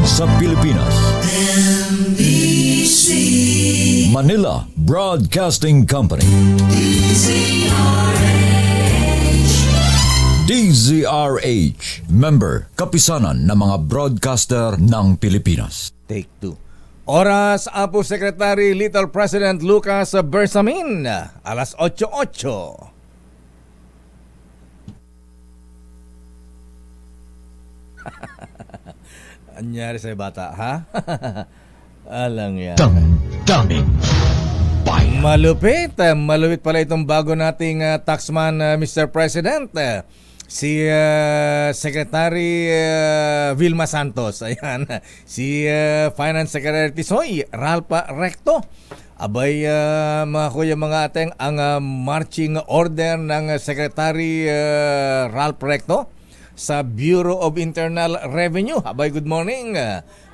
sa Pilipinas. NBC Manila Broadcasting Company. DZRH, member, kapisanan ng mga broadcaster ng Pilipinas. Take 2. Oras, Apo Secretary Little President Lucas Bersamin, alas 8:08. Anyari sa'yo bata, ha? Alang yan. Damdamin bayan. Malupit pala itong bago nating taxman, Mr. President. Si Secretary Vilma Santos, ayan. Si Finance Secretary Tisoy Ralph Recto. Abay, mga kuya, mga ateng, ang marching order ng Secretary Ralph Recto sa Bureau of Internal Revenue. Abay, good morning.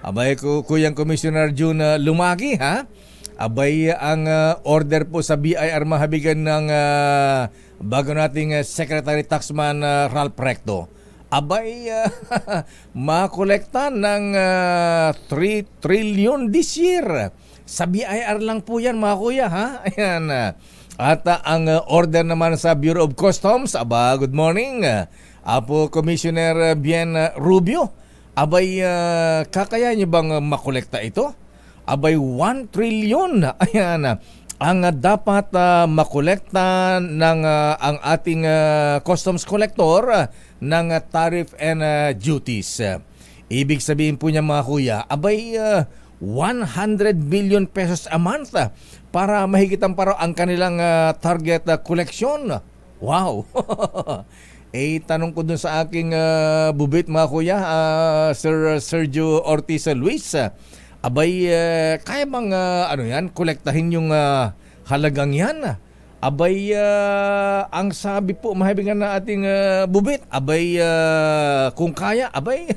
Abay, Kuyang Commissioner June Lumagi, ha? Abay, ang order po sa BIR mahabigan ng bago nating Secretary Taxman Ralph Recto. Abay, makolekta ng 3 trillion this year. Sa BIR lang po yan, mga kuya, ha? Ayan. At ang order naman sa Bureau of Customs, aba, good morning. Apo Commissioner Bien Rubio, abay, kakaya niyo bang makolekta ito? Abay, 1 trillion. Ayan, ang dapat makolekta ng ang ating customs collector ng tariff and duties. Ibig sabihin po niya, mga kuya, abay, 100 billion pesos a month para mahigitan pa raw ang kanilang target collection. Wow! Tanong ko dun sa aking bubit, mga kuya, Sir Sergio Ortiz Luis, abay, kaya bang kolektahin yung halagang yan? Abay, ang sabi po, mahibigan na ating bubit, abay, kung kaya, abay,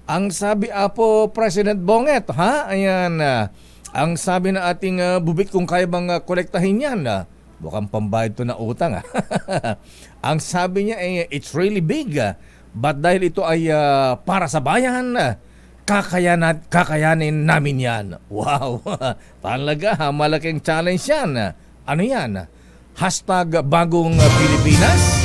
ang sabi po, President Bonget, ha? Ayan, ang sabi na ating bubit, kung kaya bang kolektahin yan, bukang pambayad to na utang. Ang sabi niya it's really big. But dahil ito ay para sa bayan, kakayanin namin yan. Wow! Talaga, malaking challenge yan. Ano yan? Hashtag bagong Pilipinas?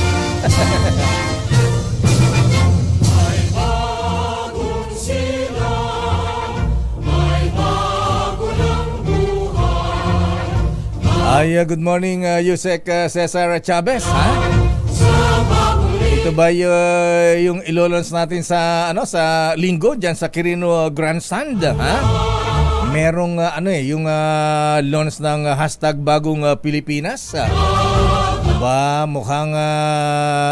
Good morning, Yusek Cesar Chavez, ha? Ito ba yung ilolons natin sa sa linggo diyan sa Quirino Grandstand, ha? Merong yung launch ng hashtag bagong Pilipinas. Ba, mukhang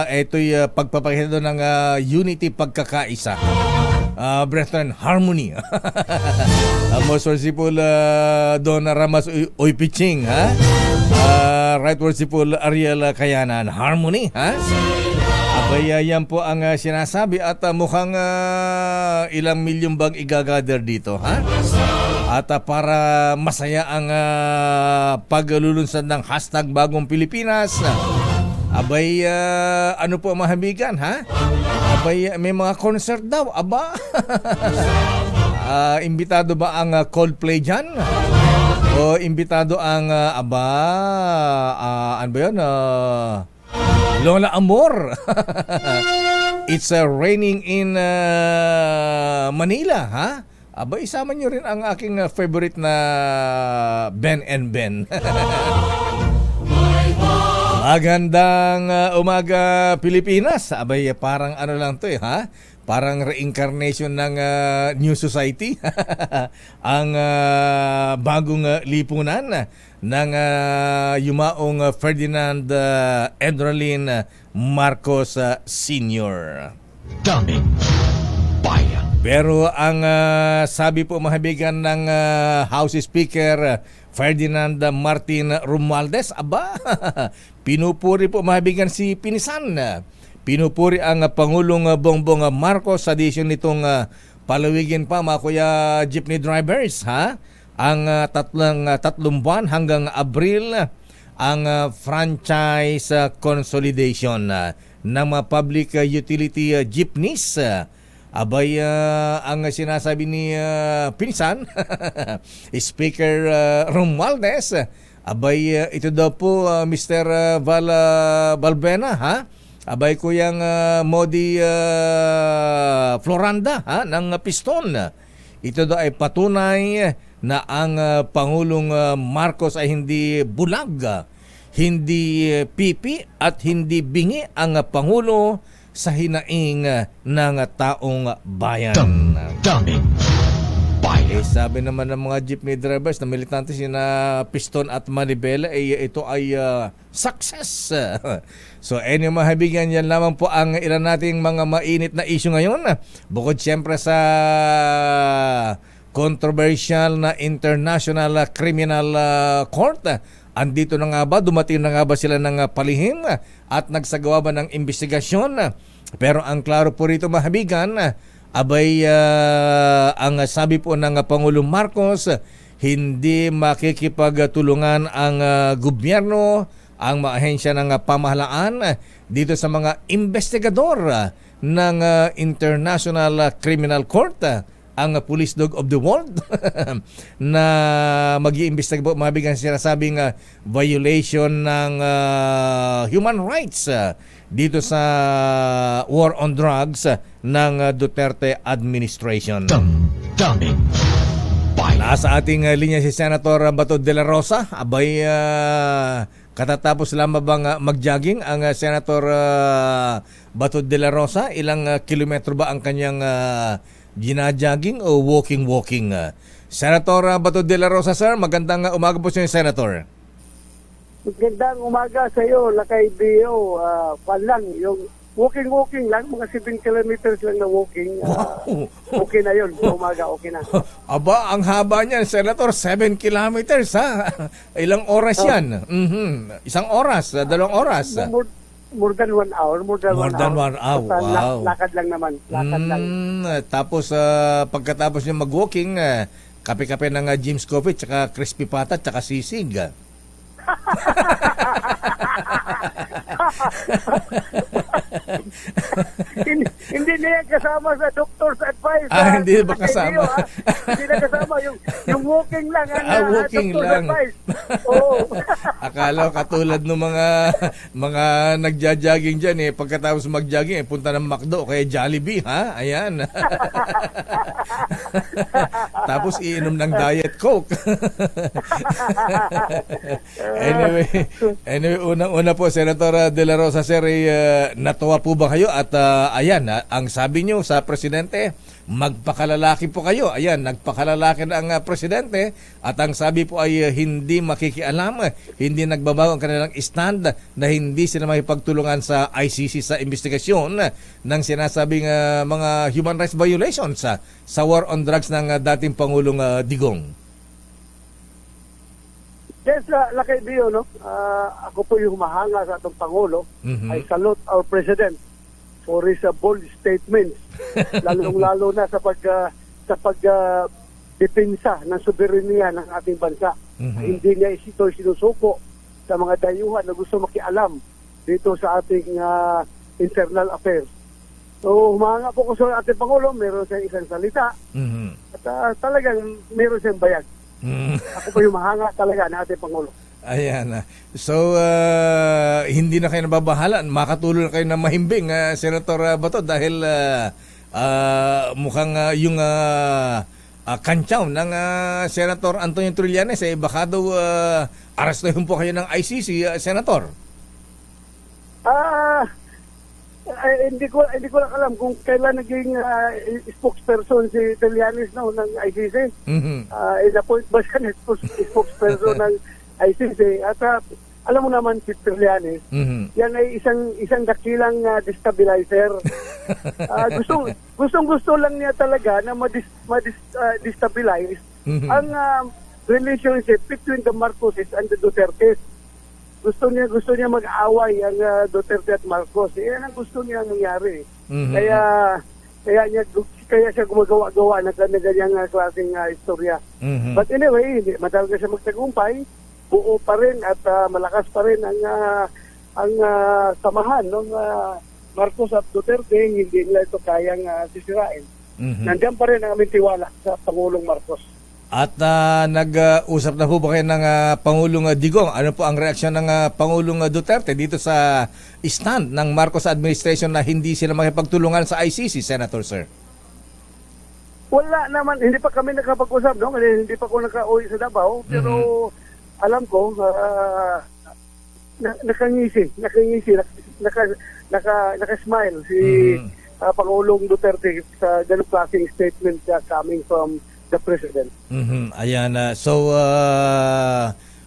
ito'y pagpapakita ng unity, pagkakaisa. Brethren, harmony. Most worshipful Donna Ramas Oypiching, ha? Right worshipful Ariel Kayanan, harmony, ha? Abay, yan po ang sinasabi at mukhang ilang milyon bang igagather dito, ha? At para masaya ang paglulunsad ng hashtag bagong Pilipinas, abay, ano po, mahabigan, ha? Abay, may mga concert daw. Aba, imbitado ba ang Coldplay dyan? O imbitado ang, ano ba yun? Lola Amor. It's raining in Manila, ha? Aba, isama nyo rin ang aking favorite na Ben and Ben. Magandang umaga, Pilipinas. Abay, parang ano lang to, ha? Parang reincarnation ng New Society. Ang bagong lipunan ng yumaong Ferdinand Edralin Marcos Sr. Daming bayan. Pero ang sabi po, mahabigan ng House Speaker Ferdinand Martin Romualdez, aba, pinupuri po, mahabigan, si Pinisan. Pinupuri ang Pangulong Bongbong Marcos sa desisyon nitong palawigin pa, mga kuya jeepney drivers, ha? Ang tatlong buwan hanggang Abril ang franchise consolidation ng mga public utility jeepneys. abay ang sinasabi ni pinsan Speaker Romualdez, abay ito daw po Mr. Balbena, ha? Abay kuyang Modi Floranda, ha, ng Piston. Ito daw ay patunay na ang Pangulong Marcos ay hindi bulag, hindi pipi at hindi bingi ang Pangulo sa hinaing ng taong bayan. Damdamin bayan. Sabi naman ng mga jeepney drivers na militante sina Piston at Manibela, ito ay success. So anyway mga kaibigan, yan lamang po ang ilan nating mga mainit na issue ngayon. Bukod siyempre sa controversial na International Criminal Court, andito na nga ba, dumating na nga ba sila ng palihim at nagsagawa ba ng investigasyon? Pero ang klaro po rito mga kaibigan, abay ang sabi po ng Pangulong Marcos, hindi makikipagtulungan ang gobyerno, ang mga ahensya ng pamahalaan dito sa mga investigador ng International Criminal Court, ang police dog of the world na mag-iimbestiga po mabigang sinasabing violation ng human rights dito sa war on drugs ng Duterte administration. Damdamin bayan. Nasa ating linya si Senator Bato de la Rosa. Abay katatapos lamang bang mag-jogging ang Senator Bato de la Rosa? Ilang kilometro ba ang kanyang gina-jogging o walking? Senator Bato de la Rosa, sir, magandang umaga po sa inyo, Senator. Magandang umaga sa iyo, Lakay Bio. Lang, yung walking lang, mga 7 kilometers lang na walking. Okay na yun, sa umaga, okay na. Aba, ang haba niyan, Senator, 7 kilometers, ha? Ilang oras yan? Isang oras, 2 oras. More than 1 hour. More than one hour. Wow. Lakad lang naman. Tapos, pagkatapos niya mag-walking, kape-kape ng Jim's Coffee, tsaka crispy pata, tsaka sisig. Hindi niya kasama sa doctor's advice. Hindi ba kasama? Hindi na kasama yung walking lang. Walking lang. Oo. Akala ko katulad ng mga nagja-jogging diyan pagkatapos mag-jogging punta ng McDo o kaya Jollibee, ha? Ayan. Tapos iinom ng Diet Coke. Anyway, unang-una po, Senator De La Rosa, sir, natuwa po ba kayo? At ayan, ang sabi nyo sa Presidente, magpakalalaki po kayo. Ayan, nagpakalalaki na ang Presidente at ang sabi po ay hindi makikialam, hindi nagbabago ang kanilang stand na hindi sila makipagtulungan sa ICC sa investigasyon ng sinasabing mga human rights violations sa war on drugs ng dating Pangulong Digong. Yes, Lakay Bio, no? Ako po yung humahanga sa atong Pangulo. I salute our President for his bold statements, lalong-lalo na sa pagdepensa ng soberenya ng ating bansa. Hindi niya ito sinusuko sa mga dayuhan na gusto makialam dito sa ating internal affairs. So, humahanga po ko sa ating Pangulo, meron siyang isang salita at talagang meron siyang bayag. Ako po yung mahanga talaga na ating Pangulo. Ayan. So, hindi na kayo nababahala. Makatulong na kayo na mahimbing, Senator Bato, dahil mukhang yung kantsaw ng Senator Antonio Trillanes baka daw arastuhin po kayo ng ICC, Senator. Hindi ko lang alam kung kailan naging spokesperson si Trillanes ng ICC. In-appoint ba siya spokesperson ng ICC? At alam mo naman si Trillanes, yan ay isang dakilang destabilizer. Gusto lang niya talaga na ma-destabilize ang relationship between the Marcoses and the Dutertes. Gusto niya mag-away ang Duterte at Marcos. Yan ang gusto niya nangyari. Kaya siya gumagawa-gawa ng ganyang klaseng istorya. But anyway, matagal siya magtagumpay, buo pa rin at malakas pa rin ang samahan ng Marcos at Duterte, hindi nila ito kayang sisirain. Nandiyan pa rin ang aming tiwala sa Pangulong Marcos. At nag-usap na po ba kayo ng Pangulong Digong? Ano po ang reaksyon ng Pangulong Duterte dito sa stand ng Marcos administration na hindi sila makipagtulungan sa ICC, Senator Sir? Wala naman, hindi pa kami nakapag-usap, no? Kasi hindi pa ako naka-uwi sa Davao, pero alam ko, nakangisi, naka-smile si Pangulong Duterte sa ganung klaseng statement coming from the President. Ayan,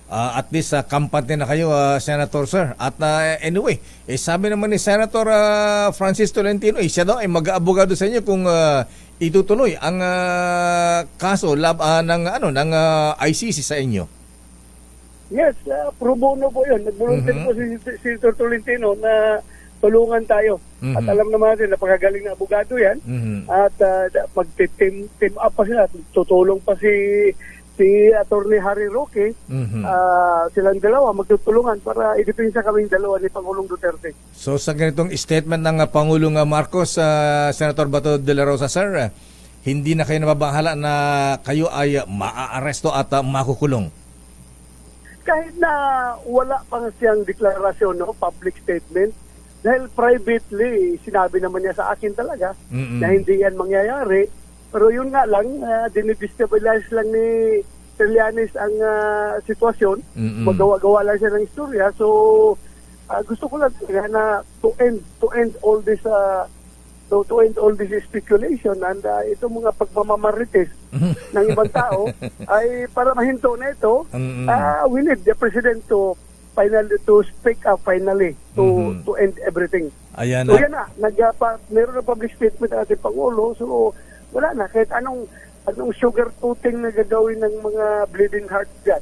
at least kampante na kayo, Senator Sir. At anyway, sabi naman ni Senator Francis Tolentino, siya daw ay mag-aabogado sa inyo kung itutuloy ang kaso ng ICC sa inyo. Yes, pro bono po yun. Nag-volunteer po si Senator Tolentino na tulungan tayo. At alam naman natin, napakagaling na abogado yan. At mag-team up pa sila. Tutulong pa si Attorney Harry Roque. Silang dalawa magtutulungan para idepensa kaming dalawa ni Pangulong Duterte. So sa ganitong statement ng Pangulong Marcos, Senator Bato de la Rosa, Sir, hindi na kayo nababahala na kayo ay maaaresto at makukulong? Kahit na wala pang siyang deklarasyon, no, public statement, dahil privately, sinabi naman niya sa akin talaga na hindi yan mangyayari. Pero yun nga lang, dinidestabilize lang ni Trillanes ang sitwasyon. Magawa-gawa lang siya ng istorya. So, gusto ko lang na to end all this speculation and itong mga pagmamamarites ng ibang tao ay para mahinto na ito, we need the President to speak up finally to end everything. Ayan, so yan na, meron na public statement ang ating Pangulo, so wala na, kahit anong sugar coating na gagawin ng mga bleeding heart dyan,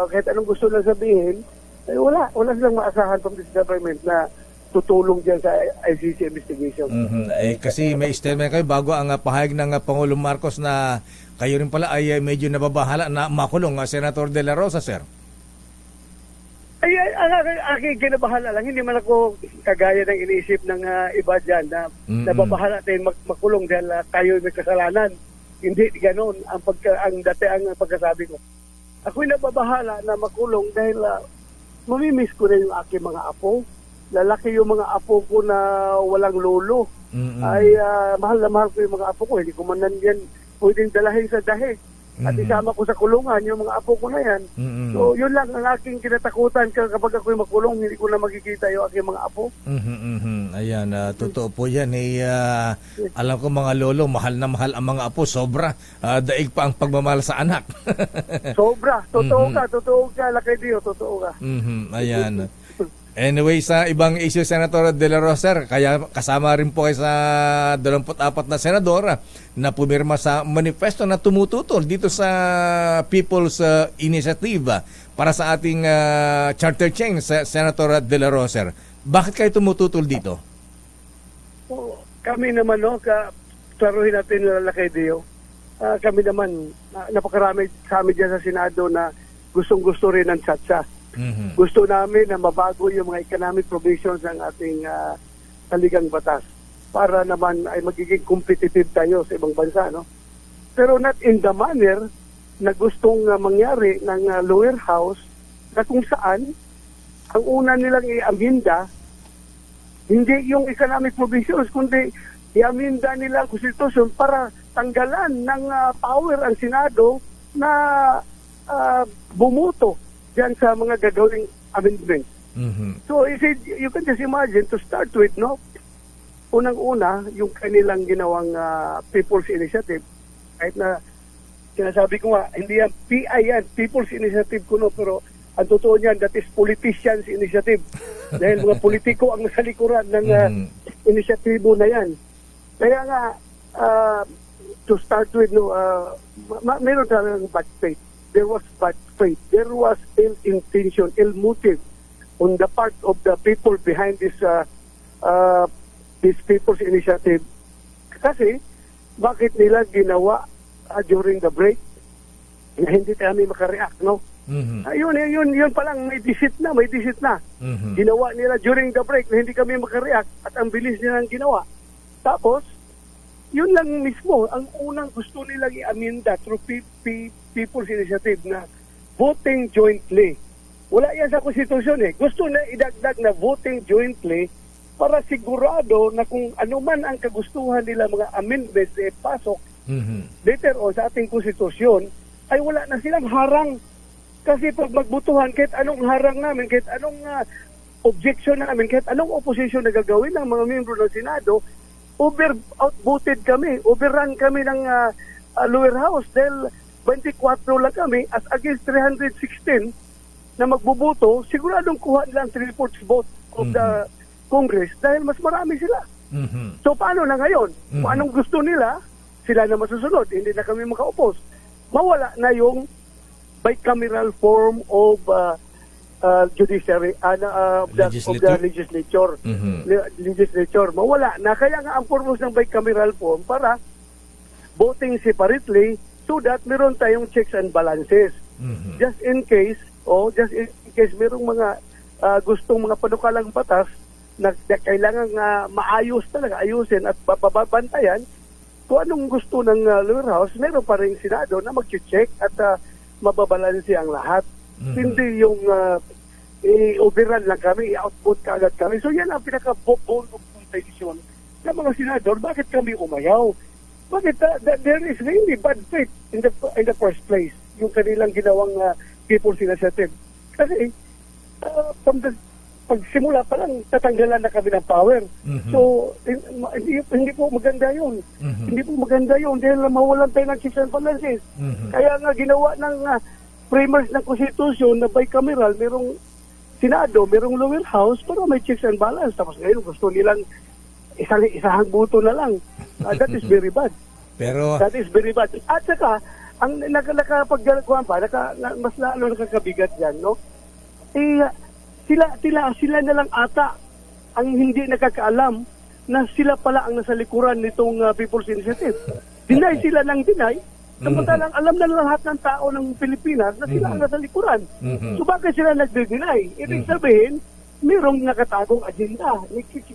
kahit anong gusto na sabihin, wala silang maasahan from this government na tutulong dyan sa ICC investigation. Kasi may statement kayo bago ang pahayag ng Pangulong Marcos na kayo rin pala ay medyo nababahala na makulong, Senator De La Rosa, Sir. Ay, ang aking kinabahala lang, hindi man ako kagaya ng iniisip ng iba dyan na nababahala tayo makulong dahil tayo may kasalanan. Hindi ganoon ang pagkasabi ko. Ako'y nababahala na makulong dahil mamimiss ko na yung aking mga apo. Lalaki yung mga apo ko na walang lolo. Ay mahal na mahal ko yung mga apo ko. Hindi ko man yan pwedeng dalahin sa dahig. At isama ko sa kulungan yung mga apo ko na yan. So yun lang ang aking kinatakutan kapag ako'y makulong, hindi ko na makikita yung aking mga apo. Ayan, totoo po yan. Alam ko mga lolo, mahal na mahal ang mga apo. Sobra. Daig pa ang pagmamahal sa anak. Sobra. Totoo ka. Laki Dio, totoo ka. Ayan. Anyway, sa ibang issue, Senator De La Rosa, kaya kasama rin po kayo sa 24 na senador na pumirma sa manifesto na tumututol dito sa People's Initiative para sa ating charter change, Senator De La Rosa. Bakit kayo tumututol dito? Kami naman, klaruhin natin lalaki Dio. Kami naman, napakarami sa amin dyan sa Senado na gustong-gusto rin ng SATSA. Gusto namin na mabago yung mga economic provisions ng ating saligang batas para naman ay magiging competitive tayo sa ibang bansa, no? Pero not in the manner na gustong mangyari ng lower house na kung saan ang una nilang i-aminda hindi yung economic provisions kundi i-aminda nila ang konstitusyon para tanggalan ng power ang Senado na bumuto diyan sa mga gagawing amendment. So you can just imagine to start with, no? Unang-una, yung kanilang ginawang People's Initiative, kahit na sinasabi ko nga, hindi yan PI yan, People's Initiative ko, no? Pero ang totoo niyan, that is Politicians Initiative. Dahil mga politiko ang nasa likuran ng inisyatibo na yan. Kaya nga, to start with, no, meron talagang bad faith. There was bad faith. There was ill intention, ill motive on the part of the people behind this People's Initiative. Kasi, bakit nila ginawa during the break na hindi kami makareact, no? Yun pa lang, may disit na. Ginawa nila during the break na hindi kami makareact at ang bilis nilang ginawa. Tapos, yun lang mismo, ang unang gusto nilang i-aminda through People's Initiative na voting jointly. Wala yan sa konstitusyon eh. Gusto na idagdag na voting jointly para sigurado na kung ano man ang kagustuhan nila mga amendments na ipasok later on sa ating konstitusyon, ay wala na silang harang. Kasi pag magbutuhan, kahit anong harang namin, kahit anong objection namin, kahit anong opposition na gagawin ng mga membro ng Senado, outvoted kami, overrun kami ng lower house dahil 24 lang kami as against 316 na magbubuto, siguradong kuha nila ang 3/4 vote of the Congress dahil mas marami sila. So paano na ngayon? Kung anong gusto nila, sila na masusunod, hindi na kami maka-oppose. Mawala na yung bicameral form of judiciary of the legislature. Legislature. Mawala na. Kaya nga ang purpose ng bicameral form para voting separately so that meron tayong checks and balances. Just in case merong mga gustong mga panukalang batas na kailangan maayos talaga, ayusin at babantayan kung anong gusto ng lower house, meron pa rin Senado na mag-check at mababalansi ang lahat. Hindi yung i-overrun lang kami, i-output kaagad kami. So yan ang pinaka-bone of competition ng mga senador. Bakit kami umayaw? Bakit there is really bad faith in the first place yung kanilang ginawang People's Initiative. Kasi pagsimula pa lang, tatanggalan na kami ng power. So, hindi po maganda yun. Hindi po maganda yun dahil mawalan tayo ng checks and balances. Kaya nga ginawa ng framers ng Constitution na bicameral, merong Senado, merong lower house, pero may checks and balance. Tapos ngayon gusto nilang isahang buto na lang. That is very bad. That is very bad. At saka, ang nakapagkuhan pa, mas lalo nakakabigat yan, no? Sila na lang ata ang hindi nakakaalam na sila pala ang nasa likuran nitong People's Initiative. Deny sila ng deny, samantalang alam na lahat ng tao ng Pilipinas na sila ang nasa likuran. So bakit sila nagde-deny? Ibig sabihin, mayroong nakatagong agenda.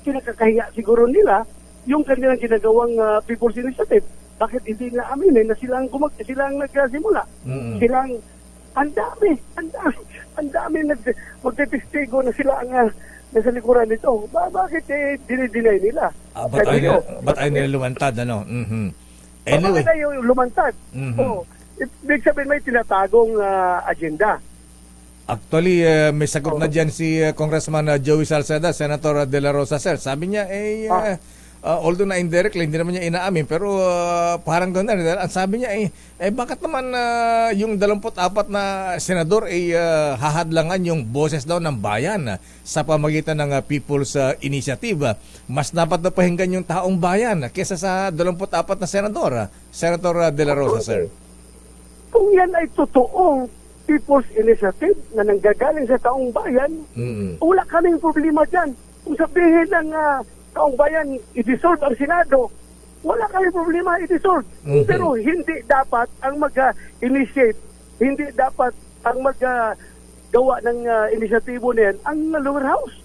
Kinakakahiya siguro nila yung kanilang ginagawang People's Initiative. Bakit hindi na aminin na silang nagsimula? Silang ang dami magtestigo na sila ang nasa likuran nito. Bakit dinideny nila? Ba't ay nila lumantad, ano? Anyway. Bakit ay lumantad? Ibig sabihin may tinatagong agenda. Actually, may sagot na dyan si Congressman Joey Salceda, Senator De La Rosa, sir. Sabi niya, although na indirectly, hindi naman niya inaamin, pero parang gano'n na. Ang sabi niya, bakit naman yung 24 na senador hahadlangan yung boses daw ng bayan sa pamagitan ng People's Initiative? Mas dapat na pakinggan yung taong bayan kesa sa 24 na senador. Senator De La Rosa, sir. Kung yan ay totoong People's Initiative na nanggagaling sa taong bayan, wala kaming problema dyan. Kung sabihin ng taong bayan, i-dissolve ang Senado, wala kaming problema, i-dissolve. Pero hindi dapat ang mag-initiate, hindi dapat ang mag-gawa ng inisyatibo na yan ang lower house.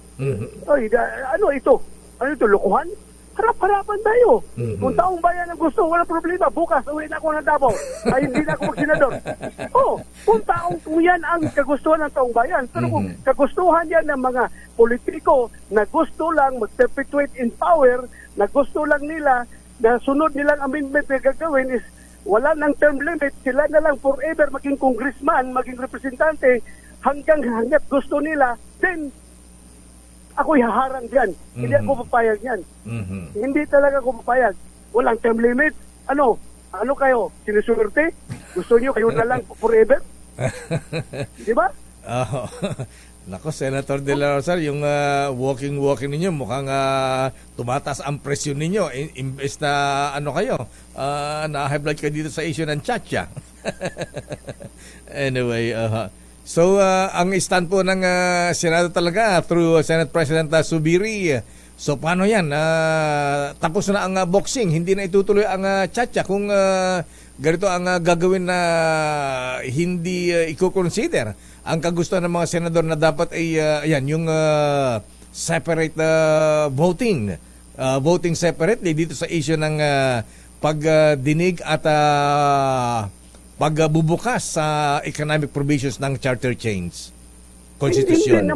Ano ito? Lokohan? Harap-harapan tayo. Kung taong bayan ang gusto, wala problema. Bukas, uwi na ako ng Davao. Ay, hindi na ako magsenador. Kung yan ang kagustuhan ng taong bayan, pero kung kagustuhan yan ng mga politiko na gusto lang mag-perpetuate in power, na gusto lang nila, na sunod nilang amendment na gagawin is wala ng term limit, sila na lang forever maging congressman, maging representante, hanggang gusto nila, then ako'y haharang dyan. Hindi ako papayag yan. Hindi talaga ako papayag. Walang term limit. Ano kayo? Sinusuwerte? Gusto nyo kayo na lang forever? Di ba? Nako, Senator De La Rosa, yung walking ninyo, mukhang tumataas ang presyon ninyo. Imbes na kayo, na-high blood kayo dito sa issue ng Chacha. Anyway, So, ang stand po ng Senado talaga through Senate President Zubiri, So paano yan? Tapos na ang boxing, hindi na itutuloy ang chacha kung ganito ang gagawin na hindi i-consider ang kagustuhan ng mga senador na dapat ay ayan, yung separate voting. Voting separately dito sa issue ng pagdinig at pagbubukas sa economic provisions ng charter change. Constitution. Hindi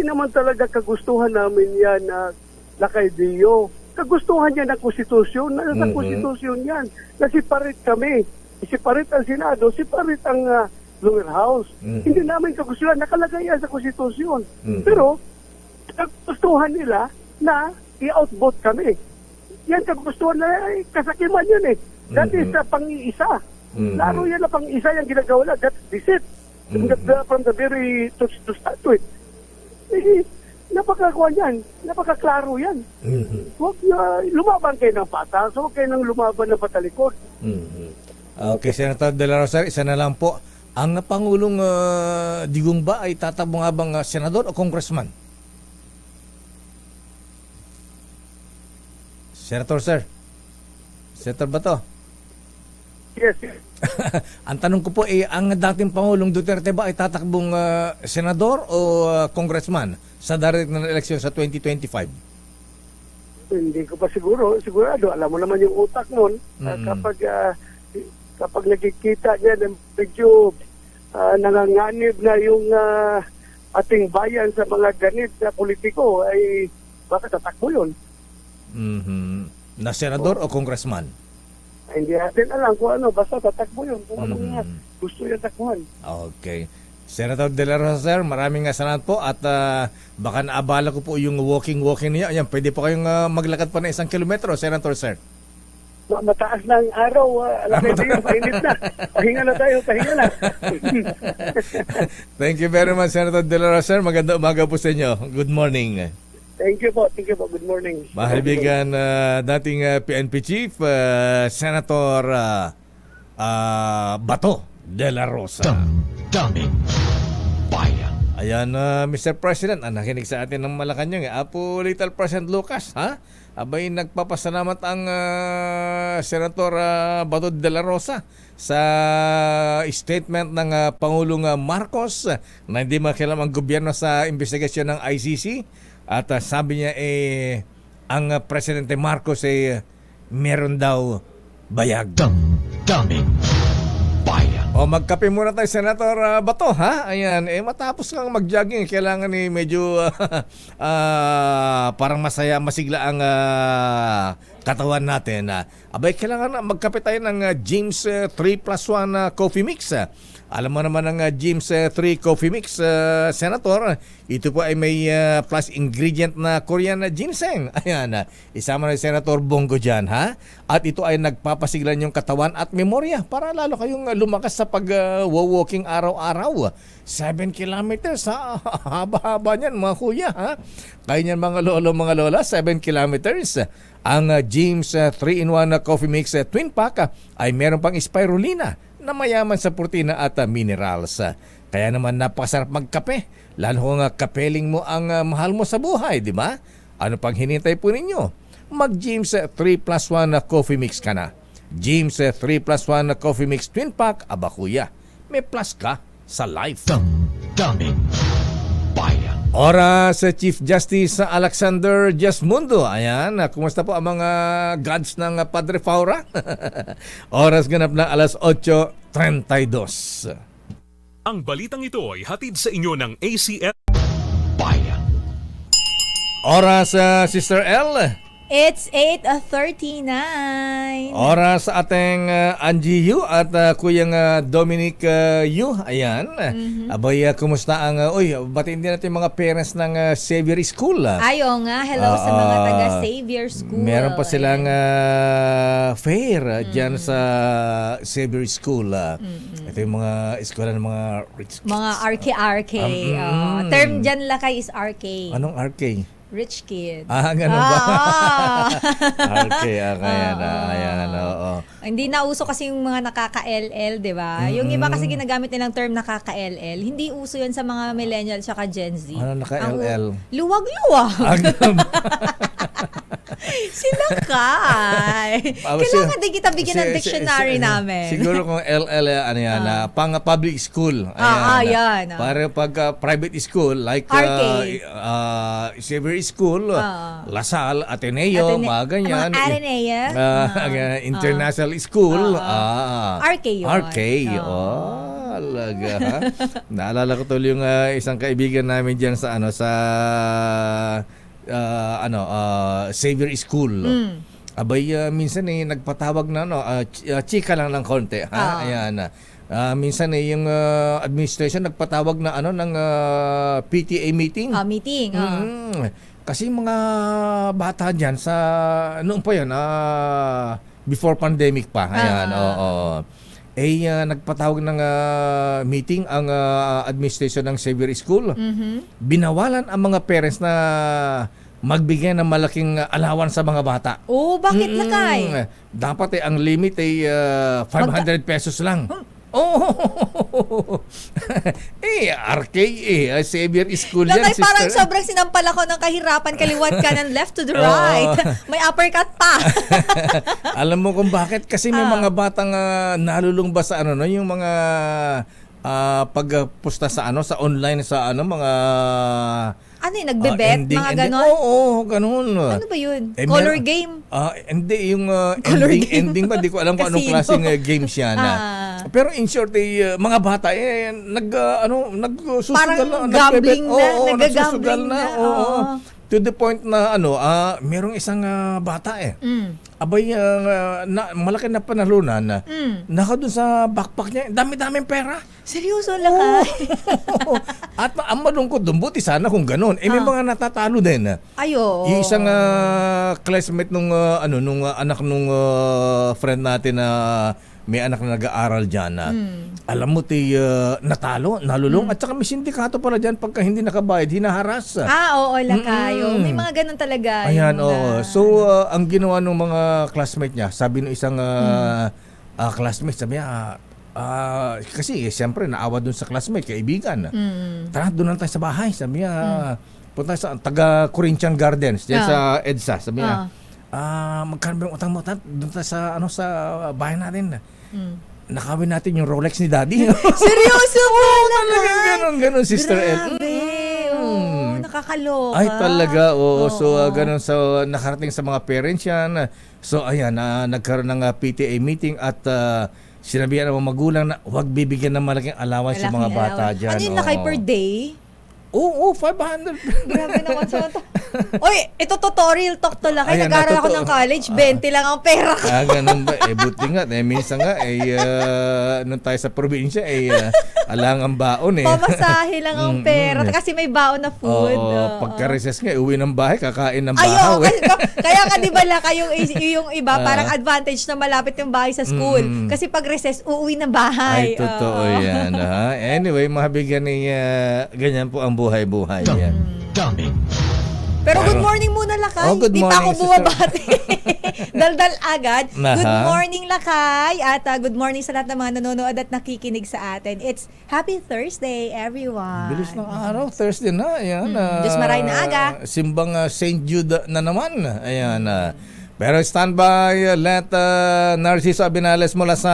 naman talaga kagustuhan namin yan na Lakay Dio. Kagustuhan niya ng konstitusyon, sa konstitusyon yan. Nasiparit kami. Siparit ang Senado, siparit ang lower house. Hindi namin kagustuhan, nakalagay yan sa konstitusyon. Pero, kagustuhan nila na i-outvote kami. Yan kagustuhan na, kasakiman yun eh. That is pang-iisa. Laro yan na pang-iisa yung ginagawa na. That's deceit. From the very to start with. Napakakuha yan. Napakaklaro yan. Huwag lumaban kayo ng patas, huwag kayo nang lumaban ng patalikod. Okay, Senator De La Rosa, isa na lang po. Ang Pangulong Digong ba ay tatakbo nga bang senador o congressman? Senator, sir. Senator ba to? Yes. Ang tanong ko po ang dating Pangulong Duterte ba ay tatakbong senador o congressman sa darating na eleksyon sa 2025? Hindi ko pa sigurado. Alam mo naman yung utak nun. Kapag nakikita niya na medyo nanganganib na yung ating bayan sa mga ganit na politiko, ay baka tatakbo yun. Na senador o congressman? Hindi natin alam kung ano, basta tatakbo yun. Kung ano nga gusto yung takbuhan. Okay. Senator De La Rosa, sir, maraming salamat po at baka naabala ko po yung walking niya. Ayan, pwede po kayong maglakad pa na 1 kilometro, Senator, sir. Mataas na ang araw, alam mo yun, painit na. Pahinga na tayo, pahinga na. Thank you very much, Senator De La Rosa, sir. Magandang umaga po sa inyo. Good morning. Thank you po. Good morning. Mahalibigan dating PNP Chief, Senator Bato De La Rosa. Damdamin Bayan. Ayan, Mr. President, nakinig sa atin ng Malacanang. Apo Little President Lucas, ha? Abay, nagpapasalamat ang Senator Bato De La Rosa sa statement ng Pangulong Marcos na hindi makialam ang gobyerno sa investigasyon ng ICC. At sabi niya ang Presidente Marcos meron daw bayag. Damdamin Bayan. O magkape muna tayo, Senator Bato, ha? Ayan, matapos kang mag-jogging, kailangan medyo parang masigla ang katawan natin. Abay, kailangan magkape tayo ng James 3+1 Coffee Mix. Alam mo naman ang James 3 Coffee Mix, Senator. Ito po ay may plus ingredient na Korean ginseng. Ayan, isama na si Senator Bongo dyan, ha? At ito ay nagpapasiglan yung katawan at memorya para lalo kayong lumakas sa pag-walking araw-araw. 7 kilometers, ha? Haba-haba niyan, mga kuya, ha? Kaya niyan, mga lolo, mga lola, 7 kilometers. Ang James 3-in-1 Coffee Mix Twin Pack ay meron pang spirulina na mayaman sa protina at minerals. Kaya naman napakasarap magkape, lalo kung kapeling mo ang mahal mo sa buhay, di ba? Ano pang hinintay po ninyo? Mag-James 3+1 Coffee Mix ka na. James 3+1 Coffee Mix Twin Pack, aba kuya, may plus ka sa life. Damdamin Bayan. Oras sa Chief Justice Alexander Jasmundo. Ayan, kumusta po ang mga gods ng Padre Faura? Oras ganap na 8:32. Ang balitang ito ay hatid sa inyo ng ACF Bayan. Oras Sister L. It's 8:39. Oras sa ating Angie Yu at Kuyang Dominic Yu. Ayan. Abay, kumusta ang... batiin din natin mga parents ng Xavier School. Ayo nga, hello sa mga taga Xavier School. Meron pa silang fair dyan sa Xavier School. Ito yung mga eskwela ng mga rich kids. Mga RK. Term dyan lakay is RK. Anong RK? Rich kid. Ganun ba? Okay, ayan, oo. Hindi na uso kasi yung mga nakaka-LL, di ba? Yung iba kasi ginagamit nilang term nakaka-LL. Hindi uso yan sa mga millennial tsaka Gen Z. Ano naka-LL? Luwag-luwag. Ang- Sila kay. Kailangan din kita bigyan ng dictionary namin. Siguro kung LL, ano yan, pang public school. Yan. Para pag private school, like Xavier School, Lasal, Ateneo, mga ganyan. Mga Ateneo. International School. RK yun. RK. Alaga, ha? Naalala ko tuloy yung isang kaibigan namin dyan sa Xavier School. Abay, minsan nagpatawag na chika lang ng konti, ha? Ayan. Minsan yung administration nagpatawag na ng PTA meeting. Meeting. Kasi mga bata diyan sa noon pa 'yan, before pandemic pa. Ayan, nagpatawag ng meeting ang administration ng Xavier School. Binawalan ang mga parents na magbigay ng malaking allowance sa mga bata. Oh, bakit lakay? Dapat ang limit ay 500 pesos lang. RKA, Xavier School yan, Lakay, sister. parang sobrang sinampal ako ng kahirapan, kaliwat kanan, left to the right. May uppercut pa. Alam mo kung bakit? Kasi may mga batang nalulungba sa yung mga pagpusta sa sa online sa mga nagbebet, mga ganon? Oo, ganon. Ano ba yun? Color game? Hindi, yung ending ba? Di ko alam kung anong Casino. klaseng games yan. Pero in short, mga bata, nagsusugal Parang na. gambling na, nagsusugal nagagambling na. To the point na merong isang bata abay malaki na panalunan naka dun sa backpack niya, dami-daming pera. Seryoso lakay? At ang malungkot dun, buti sana kung ganun. May mga natatalo din. Ayo. Yung isang classmate nung anak nung friend natin na may anak na nag-aaral dyan alam mo natalo, nalulong at saka may sindikato pala dyan pagka hindi nakabayad, hinaharas. Oo, lakayo. May mga ganun talaga. Ayan, so ang ginawa ng mga classmate niya, sabi ng isang classmate, sabi niya, kasi siyempre naawa dun sa classmate, kaibigan. Tara, doon lang tayo sa bahay. Sabi niya, punta sa taga Corinthian Gardens, dyan sa EDSA. Sabi niya, magkano ba yung utang mo? Doon tayo sa bahay natin. Nakawin natin yung Rolex ni Daddy. Seryoso po? Ganun, Sister El. Nakakaloka. Ay, talaga, So, ganun. So, nakarating sa mga parents yan. So, ayan, nagkaroon ng PTA meeting at sinabihan ng mga magulang na huwag bibigyan ng malaking allowance sa mga bata dyan. Ano yung lakay per day? Oo, 500. Grabe naman sa ito. Oy, ito tutorial talk to lakay. Ayan, Nag-aaral ako ng college, 20 lang ang pera ko. Ganun ba? Buti nga. Minsan nga, nung tayo sa probinsya, alang ang baon Pamasahe lang ang pera. Kasi may baon na food. Pagka-recess nga, uwi ng bahay, kakain ng bahaw. Kaya ka di ba lakay yung iba, parang advantage na malapit yung bahay sa school. Kasi pag recess, uuwi ng bahay. Ay, totoo yan. Anyway, mabigyan ni ganyan po ang buhay-buhay yan. Dummy. Pero good morning muna, Lakay. Good Di pa morning, ako bumabati. Daldal agad. Good morning, Lakay. At good morning sa lahat ng mga nanonood at nakikinig sa atin. It's Happy Thursday, everyone. Bilis ng araw. Thursday na. Ayan. Diyos maray na aga. Simbang St. Jude na naman. Ayan. Pero standby, let Narciso Abinales mula sa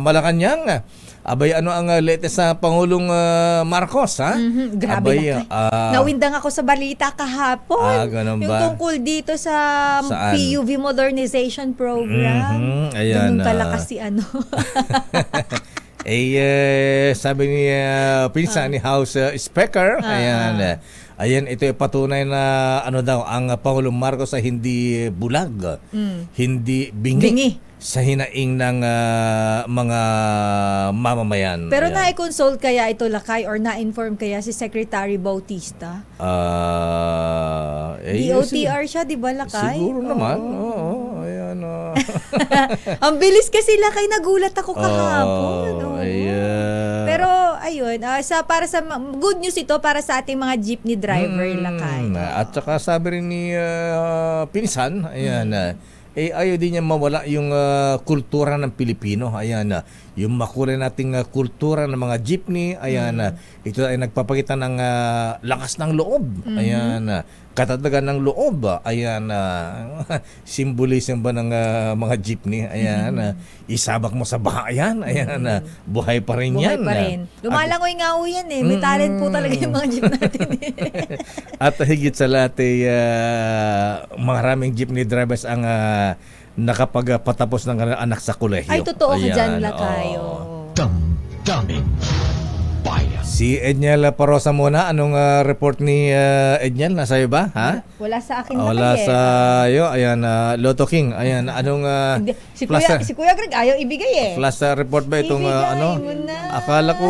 Malacanang. Abay, ano ang latest sa Pangulong Marcos, ha? Grabe Abay, nawindang ako sa balita kahapon. Ganun yung ba? tungkol dito sa Saan? PUV Modernization Program. Ayan. Ganun kalakas si sabi ni pinsan ni House Speaker, ayan, ito ay patunay na ang Pangulong Marcos ay hindi bulag, hindi bingi sa hinaing ng mga mamamayan. Pero na-consult kaya ito, Lakay, or na-inform kaya si Secretary Bautista? DOTR siya, di ba, Lakay? Siguro naman. Oo, ayan. Ang bilis kasi, Lakay, nagulat ako kahapon. Pero, ayun, para sa good news ito para sa ating mga jeepney driver, Lakay. At saka sabi rin ni pinsan, ayan, ayaw din niya mawala yung kultura ng Pilipino. Ayan, yung makulay nating kultura ng mga jeepney. Ayan, ito ay nagpapakita ng lakas ng loob. Ayan, katatagan ng loob. Ayan, symbolism ba ng mga jeepney? Ayan, isabak mo sa bahayan. Ayan, buhay pa rin Buhay yan. pa rin. Lumalangoy-ngaw yan eh. May talent po talaga yung mga jeep natin eh. At higit sa lahat maraming jeepney drivers ang nakapagpatapos ng anak sa kolehiyo. Ay, totoo ka dyan, Ayan, Lakayo. Damdamin Bayan. Si Edniel Parosa muna. Anong report ni Edniel? Nasa iyo ba? Ha? Wala sa akin Wala Lakay, sa iyo. Ayan, Lotto King. Ayan, anong Hindi, si Kuya Greg ayaw ibigay eh. flash report ba itong Ibigay ano? mo na. Akala ko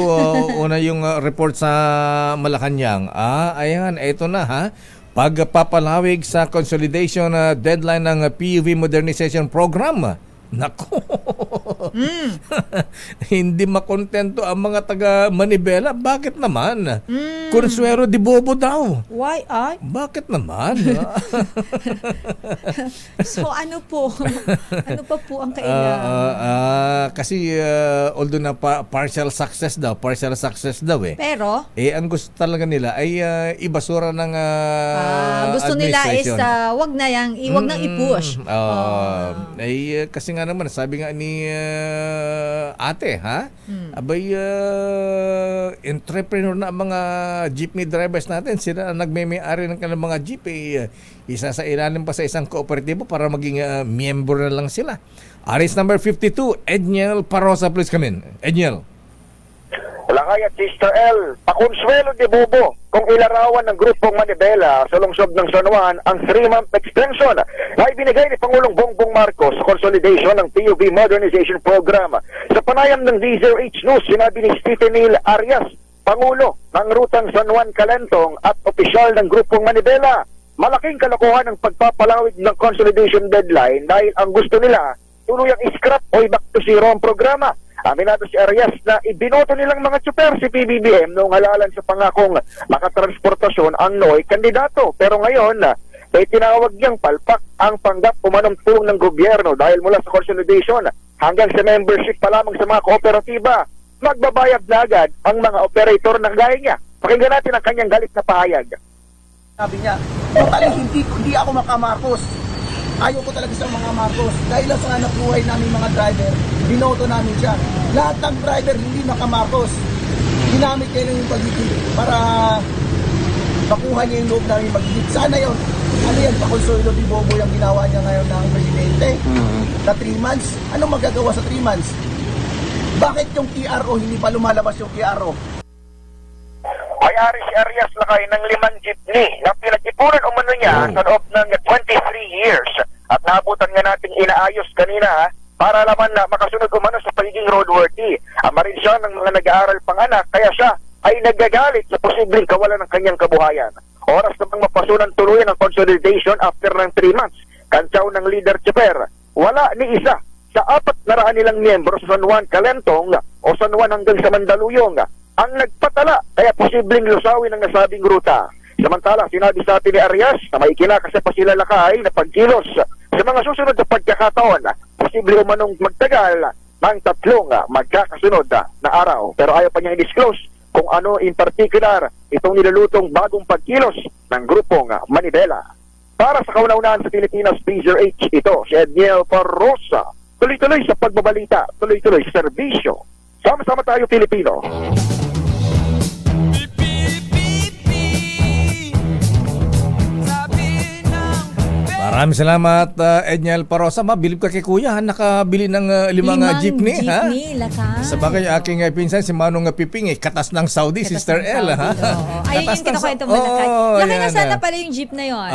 una yung report sa Malacanang. Ayan, ito na ha. Pagpapalawig sa consolidation deadline ng PUV Modernization Program. Nako. Hindi makontento ang mga taga Manibela. Bakit naman? Consuelo de Bobo daw. Why? Ay? Bakit naman? So ano po? Ano pa po ang kailangan? Kasi although na partial success daw eh. Pero? Ang gusto talaga nila ay ibasura ng gusto nila is administration. wag nang i-push. Kasi nga naman, sabi nga ni ate, ha? Abay, entrepreneur na ang mga jeepney drivers natin. Sila ang nagme-may-ari ng kanilang mga jeep. Isa sa ilalim pa sa isang kooperatibo para maging miyembro na lang sila. Aris number 52, Edniel Parosa, please come in. Edniel. Lakay at Sister L, pakonsuelo de Bobo kung ilarawan ng grupong Manibela sa lungsod ng San Juan ang 3-month extension na ibinigay ni Pangulong Bongbong Marcos sa consolidation ng PUV Modernization Program. Sa panayam ng DZRH News, sinabi ni Stephen Neil Arias, Pangulo ng Rutang San Juan Calentong at opisyal ng grupong Manibela, malaking kalokohan ng pagpapalawig ng consolidation deadline dahil ang gusto nila tuluyang i-scrap o i-back to zero ang programa. Aminado si Arias na ibinoto nilang mga tsuper si PBBM noong halalan sa pangakong makatransportasyon ang NOY kandidato. Pero ngayon, ay tinawag niyang palpak ang panggap umanong tulong ng gobyerno dahil mula sa consolidation hanggang sa membership pa lamang sa mga kooperatiba, magbabayad na agad ang mga operator na gaya niya. Pakinggan natin ang kanyang galit na pahayag. Sabi niya, totally hindi ako makamarcos. Ayaw ko talaga sa mga Marcos. Dahil lang sa anak buhay namin mga driver, binoto namin siya. Lahat ng driver hindi makamarcos. Ginamit niya yung pagiging para makuha niya yung loob namin magiging. Sana yun. Ano yan, pakonsuelo di Bobo yung ginawa niya ngayon ng presidente. Na 3 months. Anong magagawa sa 3 months? Bakit yung TRO hindi pa lumalabas yung TRO? May-ari si Arias Lakay ng 5 jeepney na pinag-ipunan umano niya sa loob ng 23 years. At naabutan nga nating inaayos kanina para naman na makasunod umano sa pagiging roadworthy. Ama rin siya ng mga nag-aaral panganak kaya siya ay nagagalit sa posibleng kawalan ng kanyang kabuhayan. Oras namang mapasunan tuluyan ang consolidation after ng 3 months. Kantsaw ng leader Cheper, wala ni isa sa 400 nilang miyembro sa San Juan Calentong o San Juan hanggang sa Mandaluyong ang nagpatala kaya posibleng lusawin ang nasabing ruta. Samantala, sinabi sa atin ni Arias na may kinakasa pa sila Lakay na pagkilos sa mga susunod na pagkakataon. Posible umanong magtagal ng 3 magkakasunod na araw. Pero ayaw pa niya i-disclose kung ano in particular itong nilulutong bagong pagkilos ng grupong Manibela. Para sa kauna-unahan sa Pilipinas, DZRH, ito si Edniel Parosa. Tuloy-tuloy sa pagbabalita, tuloy-tuloy sa serbisyo. Sama-sama tayo, Pilipino. Maraming salamat, Edniel Parosa. Mabilib ka kay Kuya, nakabili ng 5 jeepney, ha? Lakay. Sa bagay, aking pinsan, si Manong Piping, katas ng Saudi, Katas Sister ng L, Saudi, ha? oo. Ayun yung kinakwento mo, Lakay. Lakay, nasaan na pala yung jeep na yun?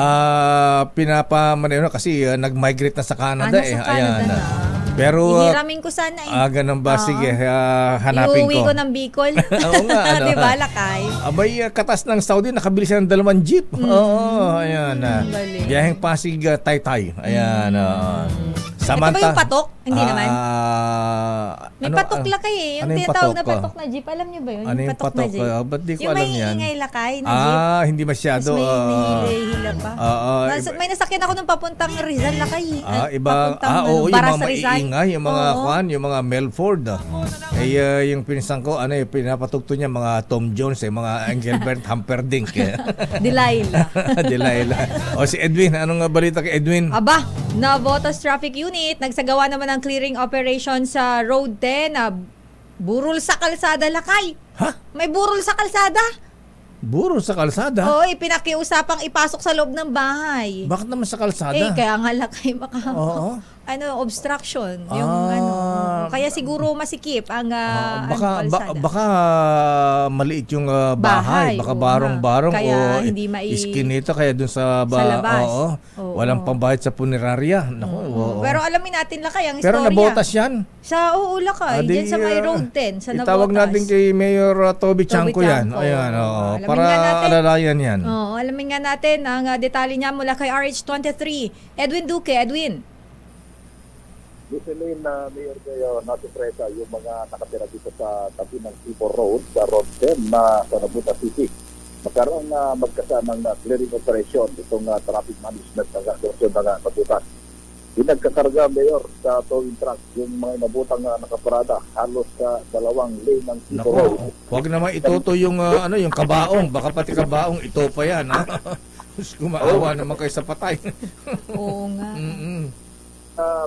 Pinapamaneho na kasi nag-migrate na sa Canada, nasa Canada na. Pero, Hihiramin ko sana ganun ba? Sige, hanapin ko. Iuwi ko ng Bicol. Oo nga, ano. Diba, Lakay? Abay, katas ng Saudi, nakabili siya ng 2 jeep. Oo, ayan. galing. Biyaheng Pasig, Taytay. Ayan. Ito ba yung patok? Hindi naman. May ano, patok lakay eh. Yung ano yung tinatawag na patok? patok na jeep. Alam niyo ba yun? Ano yung patok na patok? jeep. Ba't di ko yung alam may yan? ingay lakay na jeep. Hindi masyado. Tapos may hila pa. Iba- May nasakyan ako ng papuntang Rizal lakay. Iba, Papuntang yung Bara mga sa Rizal. maingay, yung mga Oo. yung mga Melford. Yung pinsan ko, pinapatugto niya mga Tom Jones, mga Engelbert Humperdinck. Delilah. Delilah. O si Edwin, anong balita kay Edwin? Aba, Navotas Traffic Unit, nagsagawa naman ng clearing operation sa Road 10 na burol sa kalsada lakay. Ha? May burol sa kalsada? Burol sa kalsada? Oo, pinakiusapang ipasok sa loob ng bahay. Bakit naman sa kalsada? Kaya nga lakay Oo. obstruction. Yung kaya siguro masikip ang kalsada. Baka maliit yung bahay. Baka oo barong-barong nga. Kaya o hindi iskinita kaya dun sa sa labas. Oo. Walang pambayad sa punerarya. Naku, oo. Pero alamin natin lakay ang Pero istorya. nabotas yan. Sa lakay, diyan sa may Road 10, sa Navotas. Itawag natin kay Mayor Toby Chanco yan. Chanco. Ayan, oo. Alamin Para nga natin. alalayan yan. Oo, alamin nga natin ang detalye niya mula kay RH23. Edwin Duque, Edwin. Usually na mayor kayo natipresa yung mga nakatira dito sa tabi ng Tipo Road, sa Road 10 na sa Nabuta City. Magkaroon na magkasamang clearing operation itong traffic management ng Luzon ng Nabuta. Pinagkakarga mayor sa towing truck yung mga nabutang nakaparada halos sa 2 lane ng Tipo Road. Naku, huwag naman ituto yung yung kabaong. Baka pati kabaong ito pa yan. Kumaawa naman kayo sa patay. Oo nga.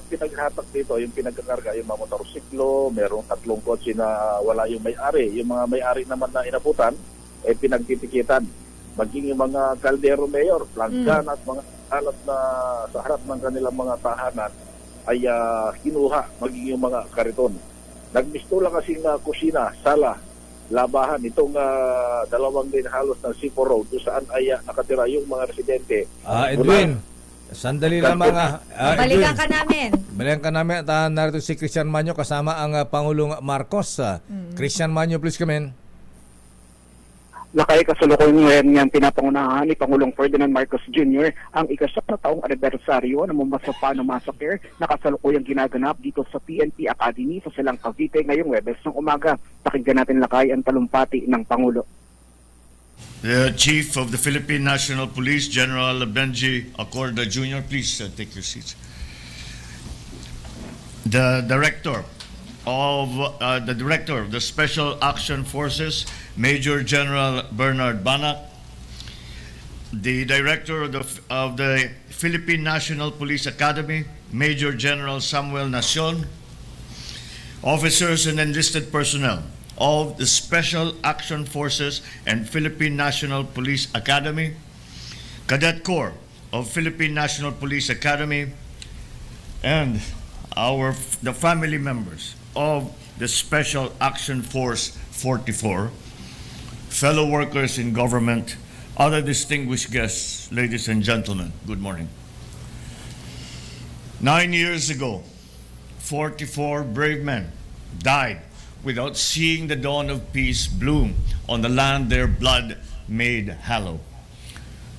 Pinaghatak dito, yung pinagkakarga, yung mga motorsiklo, merong 3 kotse na wala yung may-ari. Yung mga may-ari naman na inabutan, pinagtitikitan. Maging yung mga kaldero mayor, planggan at mga alat na sa harap ng kanilang mga tahanan ay kinuha, maging yung mga kariton. Nagmistula kasing kusina, sala, labahan, itong 2 lane halos ng Sipo Road, kung saan ay nakatira yung mga residente. Edwin, sandali lang mga Balikan ka namin. Balikan ka namin at narito si Christian Manyo kasama ang Pangulong Marcos. Christian Manyo, please come in. Lakay kasalukuyan ngayon niyang pinapangunahan ni Pangulong Ferdinand Marcos Jr. ang ika-7 na taong anibersaryo ng Mamasapano Massacre na kasalukuyang ginaganap dito sa PNP Academy sa Silang Cavite ngayong Webes ng umaga. Pakinggan natin lakay ang talumpati ng Pangulo. The Chief of the Philippine National Police, General Benji Acorda Jr., please take your seats. The Director of the Special Action Forces, Major General Bernard Banak, the Director of the Philippine National Police Academy, Major General Samuel Nacion, officers and enlisted personnel of the Special Action Forces and Philippine National Police Academy, Cadet Corps of Philippine National Police Academy, and the family members of the Special Action Force 44, fellow workers in government, other distinguished guests, ladies and gentlemen, good morning. 9 years ago, 44 brave men died without seeing the dawn of peace bloom on the land their blood made hallow.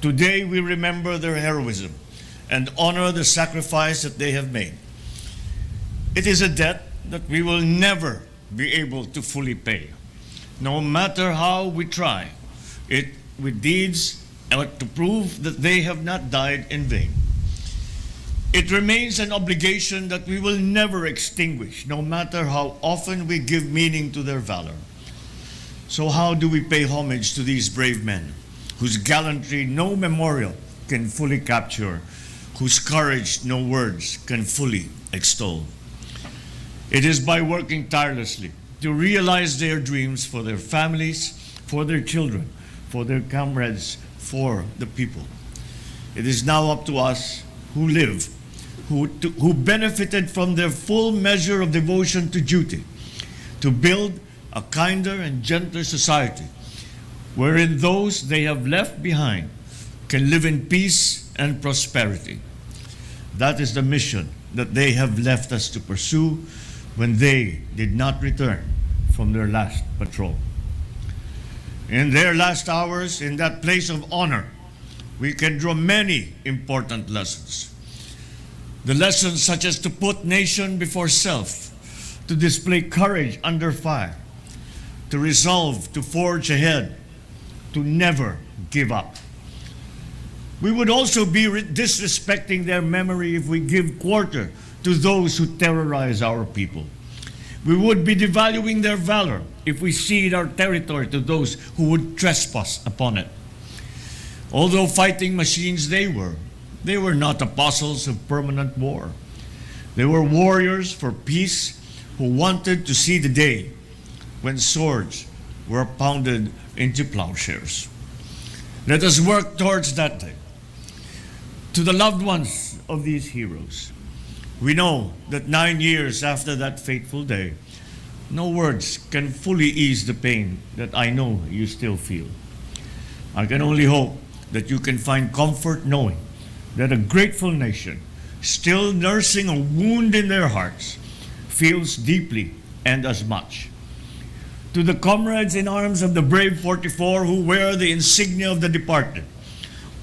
Today we remember their heroism and honor the sacrifice that they have made. It is a debt that we will never be able to fully pay, no matter how we try it with deeds to prove that they have not died in vain. It remains an obligation that we will never extinguish, no matter how often we give meaning to their valor. So how do we pay homage to these brave men, whose gallantry no memorial can fully capture, whose courage no words can fully extol? It is by working tirelessly to realize their dreams for their families, for their children, for their comrades, for the people. It is now up to us who live, who benefited from their full measure of devotion to duty, to build a kinder and gentler society, wherein those they have left behind can live in peace and prosperity. That is the mission that they have left us to pursue when they did not return from their last patrol. In their last hours, in that place of honor, we can draw many important lessons. The lessons such as to put nation before self, to display courage under fire, to resolve to forge ahead, to never give up. We would also be disrespecting their memory if we give quarter to those who terrorize our people. We would be devaluing their valor if we cede our territory to those who would trespass upon it. Although fighting machines they were not apostles of permanent war. They were warriors for peace who wanted to see the day when swords were pounded into plowshares. Let us work towards that day. To the loved ones of these heroes, we know that 9 years after that fateful day, no words can fully ease the pain that I know you still feel. I can only hope that you can find comfort knowing that a grateful nation, still nursing a wound in their hearts, feels deeply and as much. To the comrades in arms of the brave 44 who wear the insignia of the departed,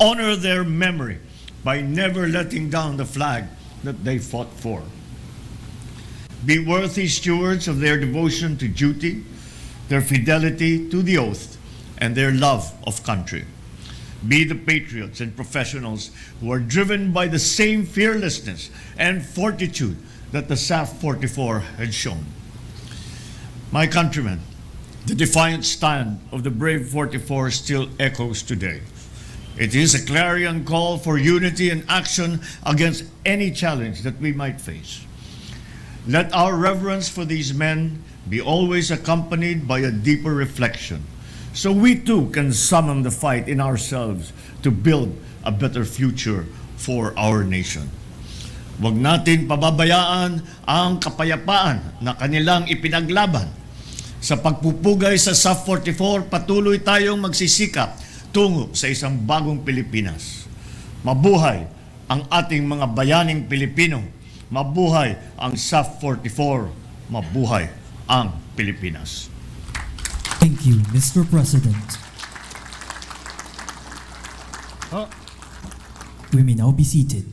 honor their memory by never letting down the flag that they fought for. Be worthy stewards of their devotion to duty, their fidelity to the oath, and their love of country. Be the patriots and professionals who are driven by the same fearlessness and fortitude that the SAF 44 had shown. My countrymen, the defiant stand of the brave 44 still echoes today. It is a clarion call for unity and action against any challenge that we might face. Let our reverence for these men be always accompanied by a deeper reflection, so we too can summon the fight in ourselves to build a better future for our nation. Huwag natin pababayaan ang kapayapaan na kanilang ipinaglaban. Sa pagpupugay sa SAF 44, patuloy tayong magsisikap tungo sa isang bagong Pilipinas. Mabuhay ang ating mga bayaning Pilipino. Mabuhay ang SAF 44. Mabuhay ang Pilipinas. Thank you, Mr. President. We may now be seated.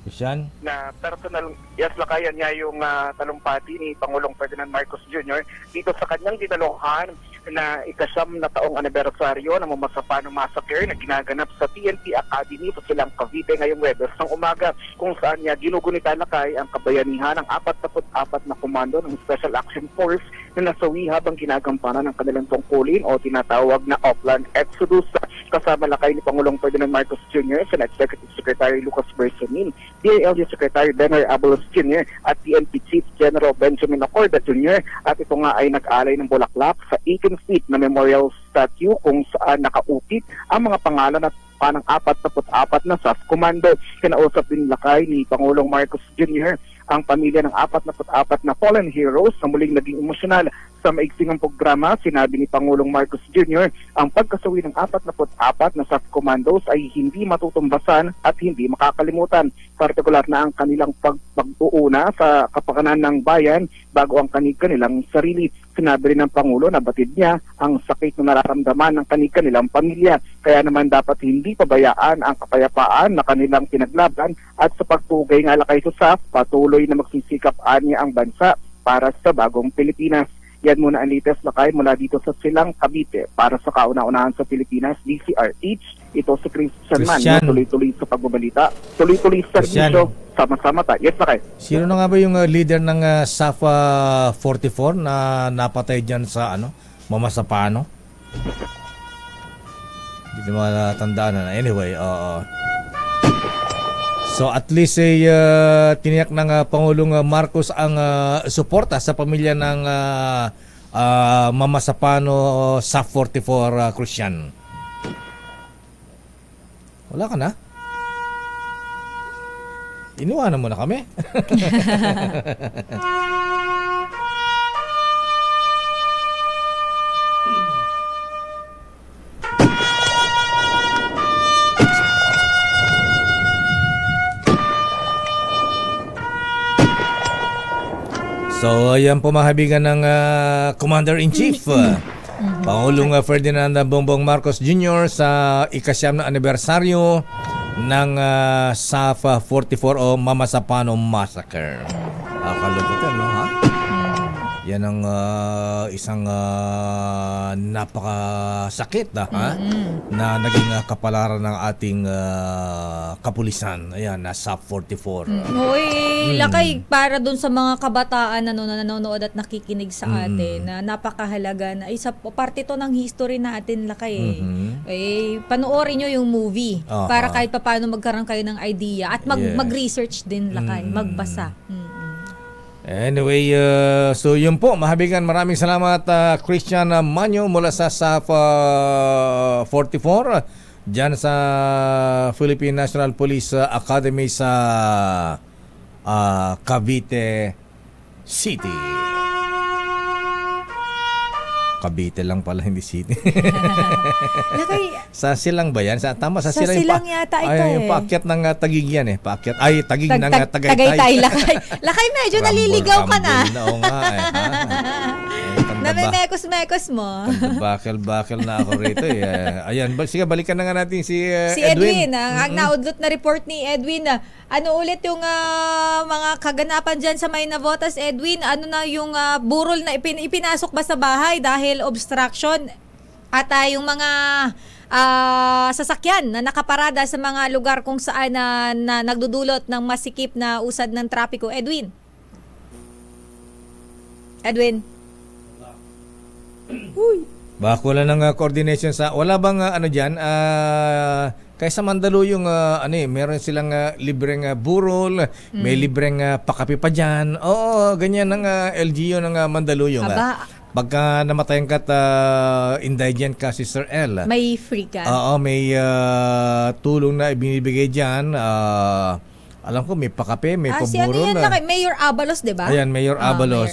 Christian? Na personal, yes, lakayan niya yung talumpati ni Pangulong Ferdinand Marcos Jr. dito sa kanyang dinaluhan na ikasyam na taong anibersaryo ng Mamasapano Massacre na ginaganap sa PNP Academy sa Silang Cavite ngayong Webes ng umaga, kung saan niya ginugunita lakay ang kabayanihan ng 44 na komando ng Special Action Force na nasawi habang ginagampanan ng kanilang tungkulin o tinatawag na Upland Exodus. Kasama lakay ni Pangulong Ferdinand Marcos Jr., Senate Executive Secretary Lucas Bersamin, DILG Secretary Benner Abalos Jr. at PNP Chief General Benjamin Acorda Jr. At ito nga ay nag-alay ng bulaklak sa 18 feet na memorial statue kung saan nakaukit ang mga pangalan at panang 44 na SAF Commando. Kinausap din lakay ni Pangulong Marcos Jr. ang pamilya ng 44 na fallen heroes na muling naging emosyonal sa maigsingang programa. Sinabi ni Pangulong Marcos Jr. ang pagkasawi ng 44 na SAF Commandos ay hindi matutumbasan at hindi makakalimutan. Partikular na ang kanilang pag-uuna sa kapakanan ng bayan bago ang kanilang sarili. Sinabi rin ng Pangulo na batid niya ang sakit na nararamdaman ng kanilang pamilya. Kaya naman dapat hindi pabayaan ang kapayapaan na kanilang pinaglaban at sa pagpugay nga lakay sa SAF, patuloy na magsisikap niya ang bansa para sa bagong Pilipinas. Yan muna ang latest lakay mula dito sa Silang Cavite para sa kauna-unahan sa Pilipinas, DCRH. Ito si Christian Man, tuloy-tuloy sa pagbabalita, tuloy-tuloy sa servisyo, sama-sama tayo. Yes, lakay. Sino na nga ba yung leader ng SAF 44 na napatay dyan sa Mamasapano? Hindi mo matandaan na. Anyway, so at least tiniyak ng Pangulong Marcos ang suporta sa pamilya ng Mamasapano SAF 44 Christian. Wala ka na? Iniwanan mo na kami. So, ayan po mga kaibigan ng Commander-in-Chief, Pangulong Ferdinand Bongbong Marcos Jr. sa ikasyam na anibersaryo ng SAF 44 o Mamasapano Massacre. Kalungkutan, no, ha? Yan ang isang napakasakit ha? Na naging kapalaran ng ating kapulisan. Ayan, na SAF 44. Uy, lakay para dun sa mga kabataan na nanonood at nakikinig sa atin na napakahalaga na isa parte to ng history natin, lakay. Panoorin nyo yung movie para kahit paano magkaroon kayo ng idea at mag-research din, lakay, magbasa. Anyway, so yun po, mahabigan, maraming salamat Christian Manyo mula sa SAF 44 dyan sa Philippine National Police Academy sa Cavite City. Cavite lang pala, hindi city. Sa Silang ba yan? Tama, sa Silang yata ito yung paakyat ng Taguig yan eh. Paakyat. Ay, Taguig ng Tagaytay. Tagaytay, lakay. Lakay, medyo naliligaw ka na. Oo nga eh. Namimekos-mekos mo. Bakal na ako rito eh. Ayan, sige, balikan na nga natin si Edwin. Ang naudlot na report ni Edwin. Ano ulit yung mga kaganapan dyan sa may Navotas, Edwin? Ano na yung burol na ipinasok ba sa bahay dahil obstruction? At yung mga sasakyan na nakaparada sa mga lugar kung saan na nagdudulot ng masikip na usad ng trapiko. Edwin? Uy. Baka wala ng coordination sa... Wala bang ano dyan? Kaysa Mandaluyong, meron silang libreng burol, may libreng pakapi pa dyan. Oo, ganyan ng LGU ng Mandaluyong. Pagka namatayan ka't indigent ka, Sister L. May free ka. Oo, may tulong na ibinibigay dyan. Alam ko, may pakape, may paburo. Si ano yan, Mayor Abalos, di ba? Ayan, Mayor Abalos.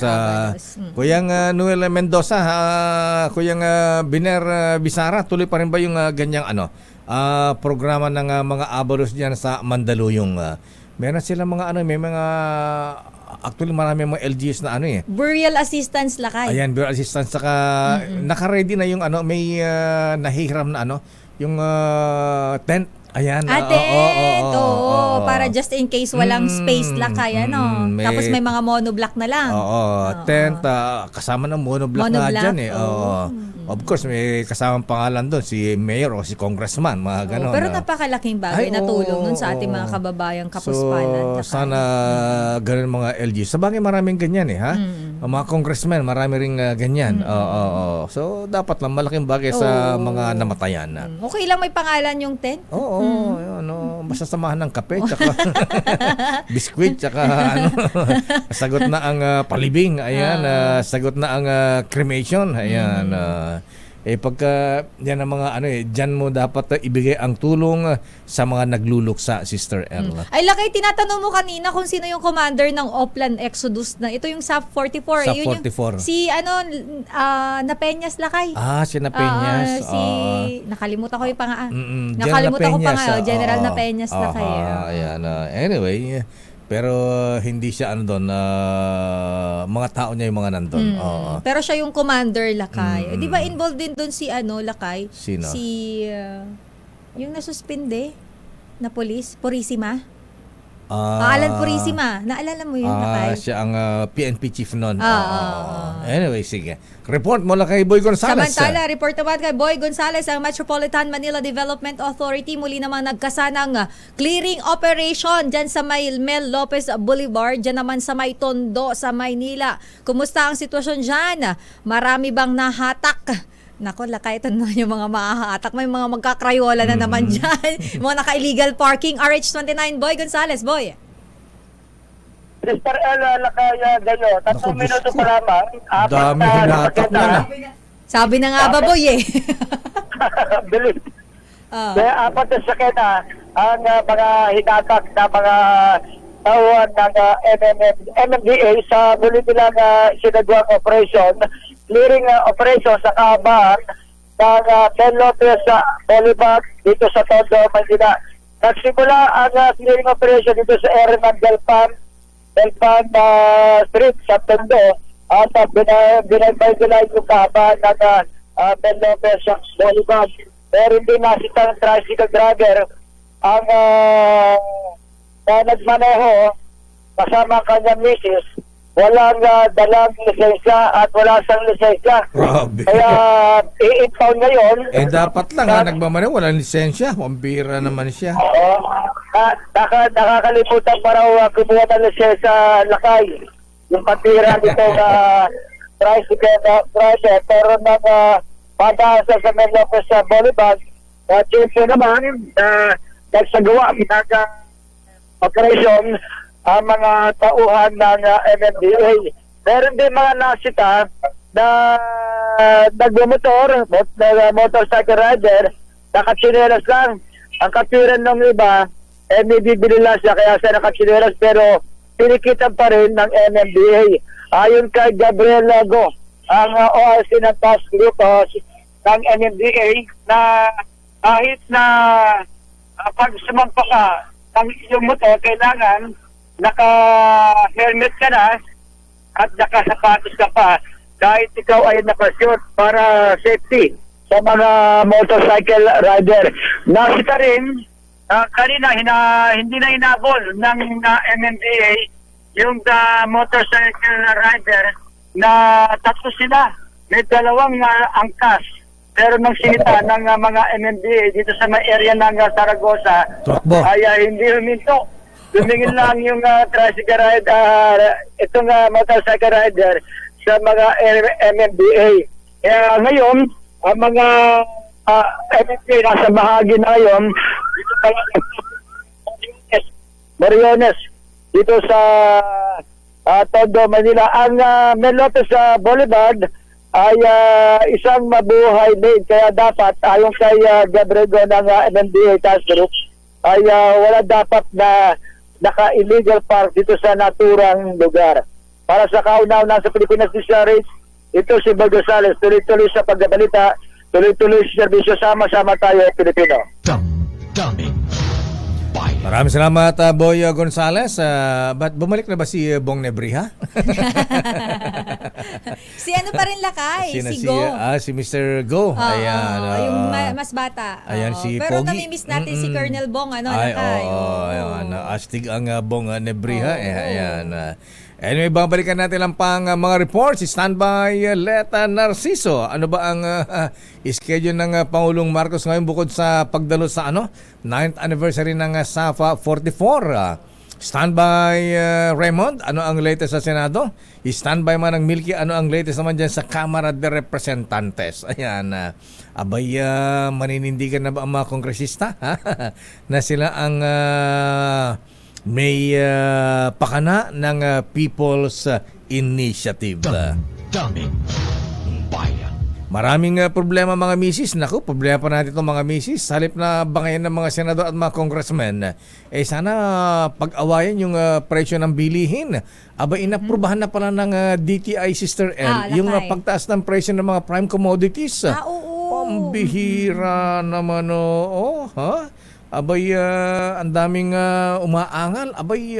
Kuyang Noel Mendoza, Kuyang Biner Bisara, tuloy pa rin ba yung ganyang programa ng mga Abalos dyan sa Mandaluyong? Meron sila mga may mga... Actually, marami mga LGUs na burial assistance, lakay. Ayan, burial assistance. Saka naka-ready na yung may nahihiram na yung tent. Ayan. Tent. Para just in case walang space, lakay. Tapos may mga monoblock na lang. Tent. Kasama ng monoblock na dyan eh. Of course, may kasamang pangalan doon, si Mayor o si Congressman, mga ganon. Pero napakalaking bagay na tulong nun sa ating mga kababayang kapuspanan. Sana ganun mga LG. Sa bagay maraming ganyan eh, ha? Mga congressmen, marami ring ganyan. So, dapat lang malaking bagay sa mga namatayan. Okay lang may pangalan yung tent? Basta samahan ng kape, tsaka biskwit, tsaka sagot na ang palibing, ayan, sagot na ang cremation, ayan. Pagka yan ang mga dyan mo dapat ibigay ang tulong sa mga nagluluksa, Sister L. Ay, lakay, tinatanong mo kanina kung sino yung commander ng Oplan Exodus na ito yung SAF 44. SAF 44. Si Napeñas, lakay. Si Napeñas. Nakalimutan ko yung nakalimutan ko pa nga. General Napeñas, lakay. Ayan. Anyway, pero hindi siya mga tao niya yung mga nandun. Pero siya yung commander, lakay. Di ba involved din doon si lakay? Sino? Yung nasuspinde na police, Purisima. Alan Purisima. Naalala mo yun, lakay? Siya ang PNP chief nun. Anyway, sige. Report mo lang kay Boy Gonzales. Samantala, report naman kay Boy Gonzales, ang Metropolitan Manila Development Authority muli naman nagkasanang clearing operation dyan sa may Mel Lopez Boulevard, dyan naman sa may Tondo sa Maynila. Kumusta ang sitwasyon dyan? Marami bang nahatak? Nako, lakay, ito na yung mga mahahatak. May mga magkakrayola na naman dyan. Mga naka-illegal parking. RH29, Boy Gonzales. Boy. Sister Ella, lakaya gayo. 3 minuto pa lamang. Dami hinahatak na. Sabi na nga ba, Boy eh. Bilis. Kaya 4 na sakita ang mga hinatak na mga tauhan ng MMDA sa muli nilang sinagawang operation. Clearing operation sa kahabaan ng Mel Lopez Boulevard dito sa Tondo, Manila. Nagsimula ang clearing operation dito sa area ng Delpan Street sa Tondo at binaybay nila yung kahabaan ng Mel Lopez Boulevard. Pero hindi nakita ng tricycle driver ang nagmaneho kasama ang kanyang misis, walang dalang lisensya at wala siyang lisensya. Grabe. Kaya i-impound ngayon. Dapat lang nagmamaneho, walang lisensya. Pambira naman siya. Oo. Nakakalimutan pa raw kumuha ng lisensya lakay. Yung patira dito na tricycle driver, pero nang pagkasa sa May Lopez Boulevard, Chelsea naman, nagsagawa ng operation ang mga tauhan ng MMDA. Meron din mga nasita na nagmumotor, motorcycle rider, nakatsinelas lang. Ang kapiran ng iba, may bibili lang siya kaya siya nakatsinelas, pero pinikitan pa rin ng MMDA. Ayon kay Gabriel Lago, ang ORC ng task group ng MMDA, na kahit na pag sumampa ka ng iyong motor, kailangan naka-helmet ka na at nakasapatos ka pa kahit ikaw ay nakashoot para safety sa mga motorcycle rider. Nakita rin kanina hindi na hinabol ng MMDA yung motorcycle rider na tatlo sila. May dalawang angkas. Pero nang sinita ng mga MMDA dito sa may area ng Zaragoza, ay hindi huminto. Tumingin lang yung tricycle rider, itong motorcycle rider sa mga MMDA. Ngayon, ang mga MMDA nasa bahagi na ngayon, dito sa Moriones, dito sa Tondo, Manila. Ang May Lopez Boulevard ay isang mabuhay din. Kaya dapat, ayon kay Gabriel ng MMDA Task Group, ay wala dapat na naka-illegal park dito sa naturang lugar. Para sa kauna-una sa Pilipinas Dispatch, ito si Boy Gonzales, tuloy-tuloy sa pagbabalita, tuloy-tuloy sa serbisyo, sama-sama tayo Pilipino. Damdamin Bayan. Maraming salamat, Boy Gonzales. Ba't bumalik na ba si Bong Nebriha? Si ano pa rin lakay? Si Go. Si Mr. Go. Ayan. Yung mas bata. Ayan, si pero Pogi. nami-miss natin si Colonel Bong. Lakay. Ayan. Astig ang Bong Nebriha. Ayan. Anyway, babalikan natin lang pang mga reports. Standby, Leta Narciso. Ano ba ang schedule ng Pangulong Marcos ngayon bukod sa pagdalo sa 9th anniversary ng SAFA 44? Standby, Raymond. Ano ang latest sa Senado? Standby man ng Milky. Ano ang latest naman dyan sa Kamara de Representantes? Ayan. Abay, maninindigan na ba ang mga kongresista? Na sila ang may pakana ng People's Initiative. Damdamin Bayan. Maraming problema mga misis. Naku, problema pa natin itong mga misis. Halip na bangayan ng mga senador at mga congressmen, sana pag-awayan yung presyo ng bilihin. Aba, inaprubahan na pala ng DTI Sister L yung pagtaas ng presyo ng mga prime commodities. Pambihira naman, Abay, ang daming umaangal. Abay,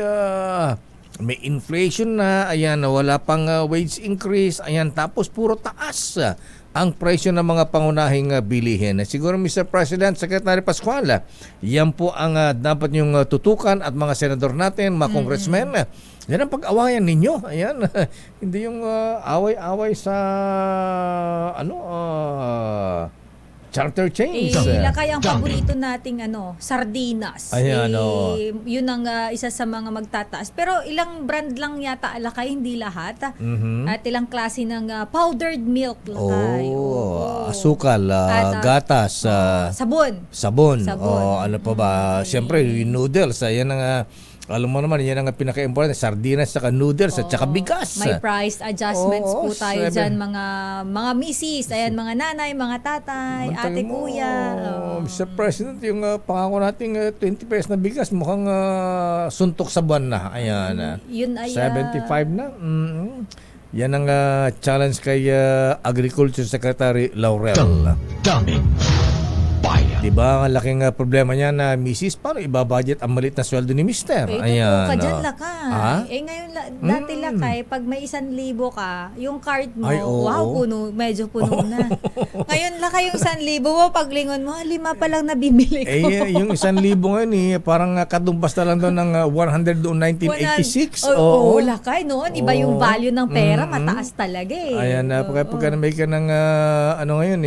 may inflation na. Ayan, wala pang wage increase. Ayan, tapos puro taas ang presyo ng mga pangunahing bilihin. Siguro, Mr. President, Secretary Pascual, yan po ang dapat yung tutukan at mga senador natin, mga congressmen. Yan ang pag-awayan ninyo. Ayan, hindi yung away-away sa charter chains. Lakay ang paborito nating sardinas. Ayan, yun ang isa sa mga magtataas. Pero ilang brand lang yata lakay, hindi lahat. At ilang klase ng powdered milk lakay. Asukal, gatas, sabon. Ano pa ba? Siyempre, yung noodles. Ayan ang alam mo naman, yan ang pinaka-important, sardinas, saka noodles, at saka bigas. May price adjustments po tayo dyan, mga misis, ayan, mga nanay, mga tatay, ate, kuya. Mr. President, yung pangako nating 20 pesos na bigas, mukhang suntok sa buwan na. Ayan. Yun ay 75 na. Yan ang challenge kay Agriculture Secretary Laurel. Damdamin Bayan. Di ba, ang laking problema niya na misis, paano ibabudget ang maliit na sweldo ni mister? Totoo ka dyan, oh. Lakay. Ha? Ngayon, dati Lakay, pag may 1,000 ka, yung card mo, Ay, oo. wow, medyo puno na. Ngayon, Lakay, yung 1,000 mo, paglingon mo, 5 pa lang nabibili ko. Yung 1,000 ngayon parang katumbas na lang doon ng 100 doon 1986. Oo, Lakay, noon. Iba yung value ng pera, mataas talaga eh. Ayan, pagka may ka ng, ngayon,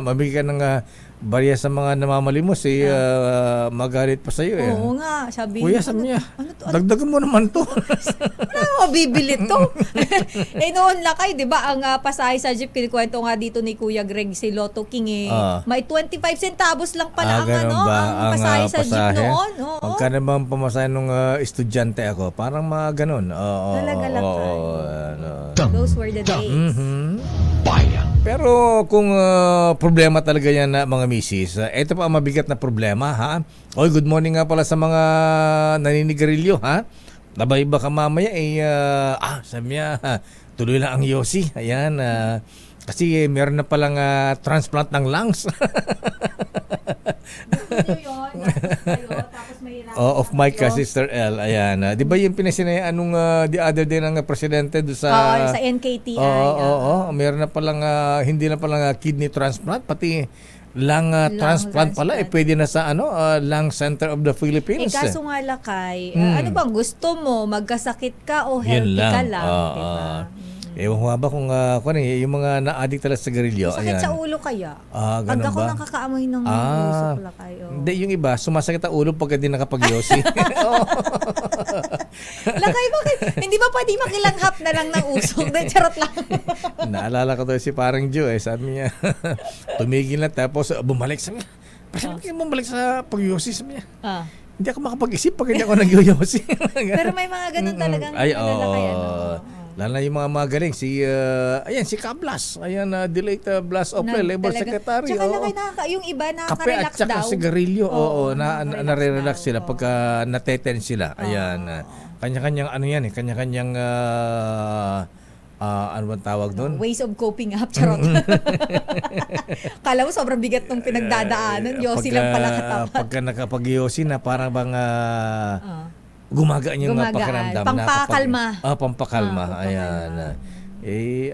mabigyan ka ng barya sa mga namamalimos, magalit pa sa'yo. Oo nga, sabi Kuya, sabi niya, dagdagan mo naman to. Ano mabibili to? Noon Lakay, di ba, ang pasahe sa jeep, kinikwento nga dito ni Kuya Greg si Lotto King may 25 centavos lang pala ang pasahe sa jeep noon. Pagka naman pamasahe nung estudyante ako, parang mga ganun. Talaga Lakay. Those were the days. Bayan. Pero kung problema talaga yan na mga misis, ito pa ang mabigat na problema, ha? Oy, good morning nga pala sa mga naninigarilyo, ha? Nabay ba ka mamaya, sabi niya, tuloy lang ang yosi. Ayan, kasi meron na palang transplant ng lungs. Of mic ka, Sister L. Ayan. Di ba yung pinasinayaan nung the other day ng presidente doon sa... sa NKTI. Meron na palang, hindi na palang kidney transplant, pati lung transplant pala. Pwede na sa Lung Center of the Philippines. Kaso nga Lakay, ano bang gusto mo? Magkasakit ka o healthy ka lang? Diba? Ewan ko nga ba kung yung mga na-addict talaga sa garilyo. Sakit sa ulo kaya? Pag ako nakakaamoy ng usok Lakay. Hindi, yung iba, sumasakit ang ulo pagka di nakapag-yosi. Lakay, bakit? Hindi ba pwede makilanghap na lang ng usok? Charot lang. Naalala ko to si parang Joe, sabi niya, tumigil na tapos bumalik sa niya. Parang bumalik sa pag-yosi sa niya. Hindi ako makapag-isip pag hindi ako nag-yosi. Pero may mga ganun talagang Lakay. Lalo na yung mga magaling, si Kablas. Ayan, delayed blast of Labor Secretary. Tsaka Lakay, yung iba kape at nakaka-relax saka daw. sigarilyo, nare-relax sila pagka nateten sila. Ayan, kanya-kanyang kanya-kanyang ano bang tawag doon? Ways of coping up, charot. Kala mo sobrang bigat nung pinagdadaanan, yosi lang pala katapat. Pagka nakapag-yosi na parang bang gumagaan yung pakiramdam. Pampakalma. Pampakalma. Ayan.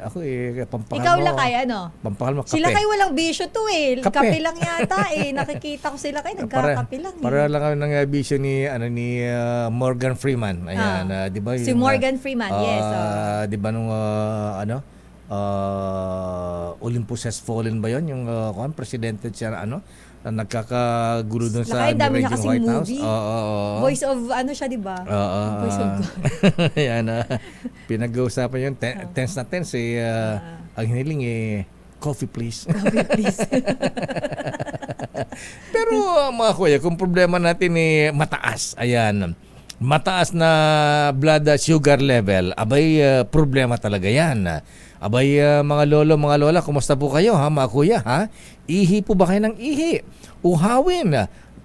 Ako pampakalma. Ikaw Lakay, Pampakalma, kape. Sila kayo walang bisyo to Kape lang yata Nakikita ko sila kayo, nagkakape lang Para lang kami ng bisyo ni Morgan Freeman. Ayan, di ba? Si Morgan Freeman, yes. Di ba nung Olympus Has Fallen ba yun? Yung presidente siya nagkakagulo doon sa dami niya White kasing House. movie. Voice of siya, di ba? Voice of God. Ayan, pinag-uusapan yun. Tense na tense. Ang hiniling coffee please. Coffee please. Pero mga kuya, kung problema natin mataas. Ayan. Mataas na blood sugar level. Abay, problema talaga yan. Abay, mga lolo, mga lola, kumusta po kayo, mga kuya, Ihi po ba kayo ng ihi? Uhawin.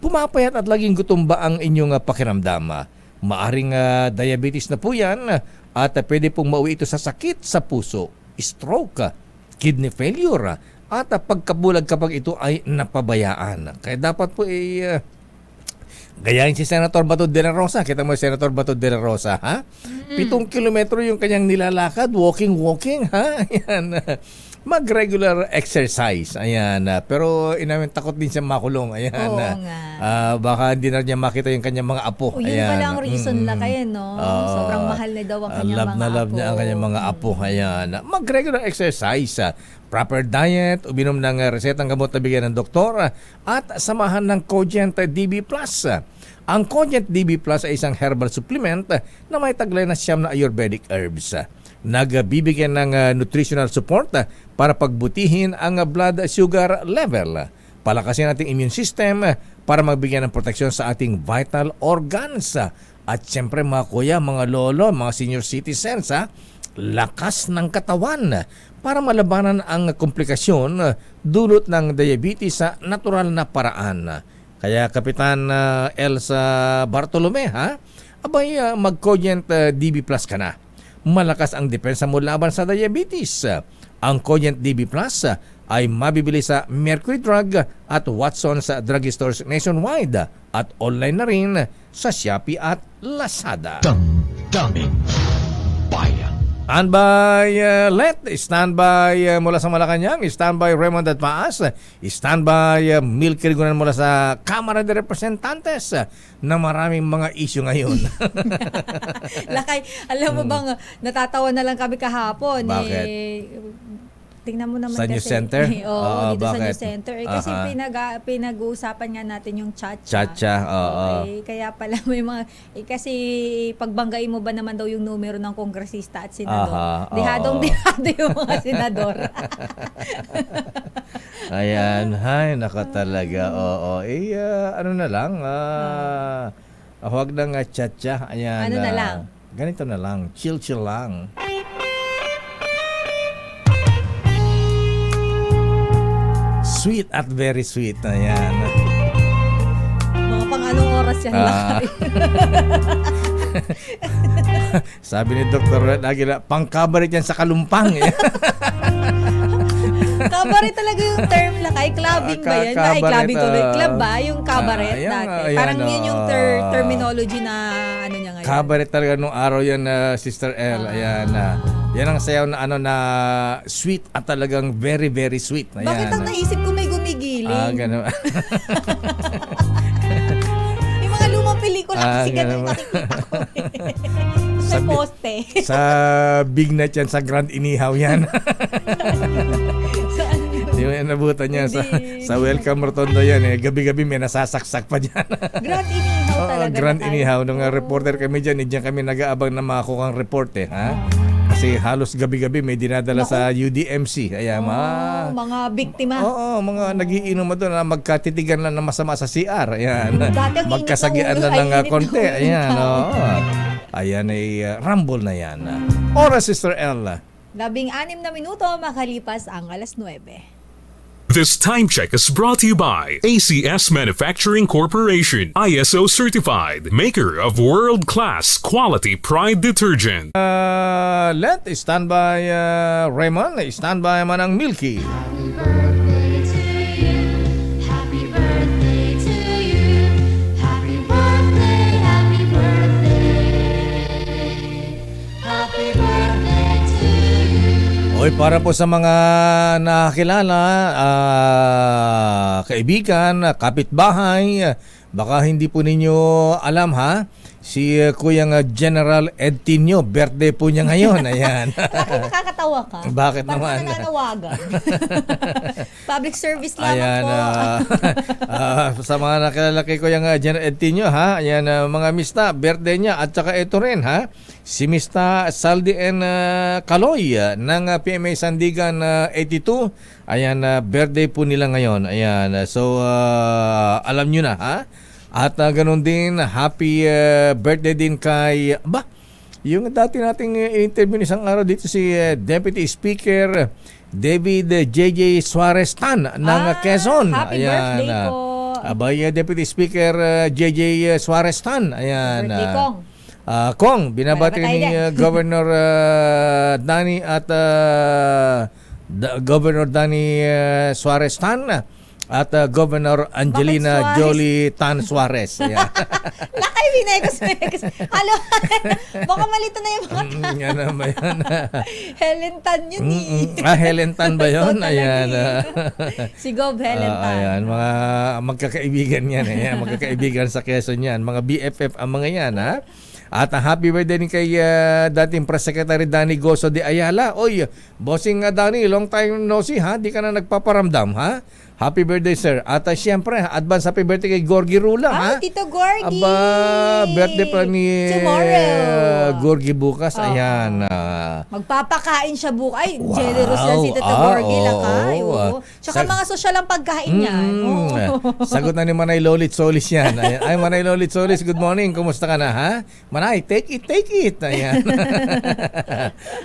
Pumapayat at laging gutom ba ang inyong pakiramdam? Maaring diabetes na po yan at pwede pong mauwi ito sa sakit sa puso, stroke, kidney failure at pagkabulag kapag ito ay napabayaan. Kaya dapat po gayahin si Senator Bato de la Rosa. Kita mo si Senator Bato de la Rosa, 7 kilometro yung kanyang nilalakad, walking, Ayan. Mag-regular exercise. Ayan. Pero inamin takot din siya makulong. Ayan. Oo nga. Baka hindi na niya makita yung kanyang mga apo. Yun pala ang reason Lakay, no? Sobrang mahal na daw ang kanyang mga apo. Love niya ang kanyang mga apo. Ayan. Mag-regular exercise. Proper diet, uminom ng resetang gamot na bigyan ng doktor at samahan ng Cogent DB+. Ang Cogent DB Plus ay isang herbal supplement na may taglay na 9 na Ayurvedic herbs. Nagbibigyan ng nutritional support para pagbutihin ang blood sugar level. Palakasin ating immune system para magbigyan ng proteksyon sa ating vital organs. At siyempre mga kuya, mga lolo, mga senior citizens, lakas ng katawan para malabanan ang komplikasyon dulot ng diabetes sa natural na paraan. Kaya Kapitan Elsa Bartolome, abay mag-Cogent DB Plus ka na. Malakas ang depensa mo laban sa diabetes. Ang Cogent DB Plus ay mabibili sa Mercury Drug at Watson's drugstores nationwide at online na rin sa Shopee at Lazada. Damdamin Bayan. Standby standby mula sa Malacanang, standby Raymond at Paas, standby Milky Rigunan mula sa Kamara de Representantes na maraming mga issue ngayon. Lakay, alam mo bang natatawa na lang kami kahapon. Bakit? Tingnan mo naman Sa kasi. News Center? Oo, dito sa bakit? News Center. Kasi pinag-uusapan nga natin yung chacha. oo. Kaya pala may mga... kasi pagbanggain mo ba naman daw yung numero ng kongresista at senador? Dihadong yung mga senador. Ayan, hay, naka talaga. Oo. Ano na lang, huwag nang chacha. Ayan. Ano na lang? Ganito na lang, chill lang. Sweet at very sweet. Ayan. Mga pang anong oras yan lang. Sabi ni Dr. Red Aguila, pang-cabaret yan sa Kalumpang. Cabaret talaga yung term lakay. Clubbing ba yan? Ay, clubbing tuloy. Club ba? Yung cabaret dati. Parang yun yung terminology na ano niya ngayon. Cabaret talaga nung araw yan, Sister L. Ayan. Yan ang sayaw na na sweet at talagang very, very sweet. Ayan. Bakit ang naisip ko may gumigiling? Ganun. Yung mga lumang pelikula kasi ganun nakikita ko. Sa poste. Sa Big Night yan, sa Grand Inihaw yan. Hindi mo yan nabutan niya sa Welcome Rotondo yan. Gabi-gabi may nasasaksak pa dyan. Grand Inihaw talaga. Grand Inihaw. Nung reporter kami dyan, diyan kami nag-aabang na makakukang report Kasi halos gabi-gabi may dinadala sa UDMC. Kaya mga biktima. Oo, mga nagiinom doon na magkatitigan lang na masama sa CR. Ayan. Magkasagian lang ng konti. Ayan. Ayan ay rumble na yan. Oras, Sister Ella. 16 na minuto makalipas ang 9:00. This time check is brought to you by ACS Manufacturing Corporation, ISO certified, maker of world-class quality Pride detergent. Let standby Raymond, standby man ang Milky. Happy birthday to you. Happy birthday to you. Happy birthday, happy birthday. Happy birthday to you. Oy, para po sa mga nakakilala, kaibigan, kapitbahay, baka hindi po ninyo alam si Kuyang General Ed Tinio, birthday po niya ngayon. Ayan. Nakakatawa ka. Bakit parang naman? nananawagan. Public service lamang ayan, po. sa mga nakilala kay Kuyang General Ed Tinio, ayan, mga mista, birthday niya. At saka ito rin, si Mista Saldi N. Kaloy ng PMA Sandigan 82. Ayan, birthday po nila ngayon. Ayan, so alam nyo na, At ganun din, happy birthday din kay yung dati nating interview isang araw dito si Deputy Speaker David J.J. Suarez Tan ng Quezon. Happy birthday po. Deputy Speaker J.J. Suarez Tan. Ayan. Birthday Kong. Kong, binabati ni Governor Danny at Governor Danny Suarez Tan at Governor Angelina Jolie Tan Suarez. Yeah. Lakay, Binegos. Halo, baka malito na yung mga yan naman yan. Helen Tan yun Helen Tan ba yun? Ayan. Si Gov Helen Tan. Ayan, mga magkakaibigan yan. Ayan, magkakaibigan sa Quezon yan. Mga BFF ang mga yan, At happy birthday din kay dating Press Secretary Danny Goso de Ayala. Oy, bossing Danny, long time no see Di ka na nagpaparamdam Happy birthday, sir. At siyempre, advance happy birthday kay Gorgie Rula, Tito Gorgie. Birthday pa ni Gorgie bukas. Ayan. Magpapakain siya bukas. Ay, generous yan si Tito Gorgie. Lakay. Tsaka mga social ang pagkain niya. Sagot na ni Manay Lolit Solis yan. Ay, Manay Lolit Solis, good morning. Kumusta ka na, Manay, take it. Ayan.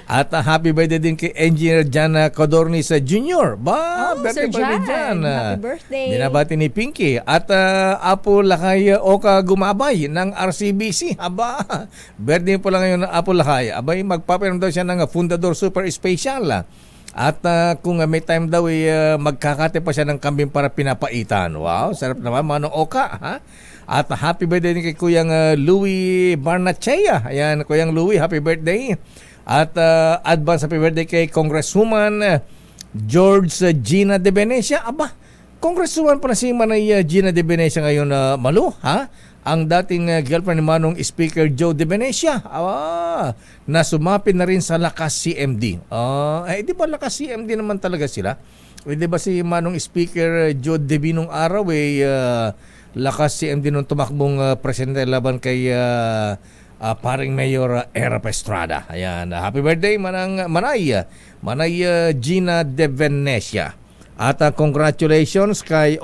At happy birthday din kay Engineer Jan Codornis Jr. Birthday pa rin dyan. Happy birthday. Binabati ni Pinky. At Apo Lakay Oka Gumabay ng RCBC. Birthday po lang ngayon ng Apo Lakay. Magpapiram daw siya ng Fundador Super Special. At kung may time daw, magkakate pa siya ng kambing para pinapaitan. Wow, sarap naman, Manong Oka. Ha? At happy birthday din kay Kuyang Louie Barnachea. Ayan, Kuyang Louie, happy birthday. At advance happy birthday kay Congresswoman George Gina de Venecia. Aba, Congresswoman pala si Manay Gina de Venecia ngayon, Malu, ha? Ang dating girlfriend ni Manong Speaker Joe de Venecia, na sumapit na rin sa Lakas CMD. Di ba Lakas CMD naman talaga sila? Di ba si Manong Speaker Joe de V nung araw, Lakas CMD nung tumakbong presidente laban kay paring Mayor Erap Estrada. Ayan, happy birthday Manay Gina de Venecia. At congratulations kay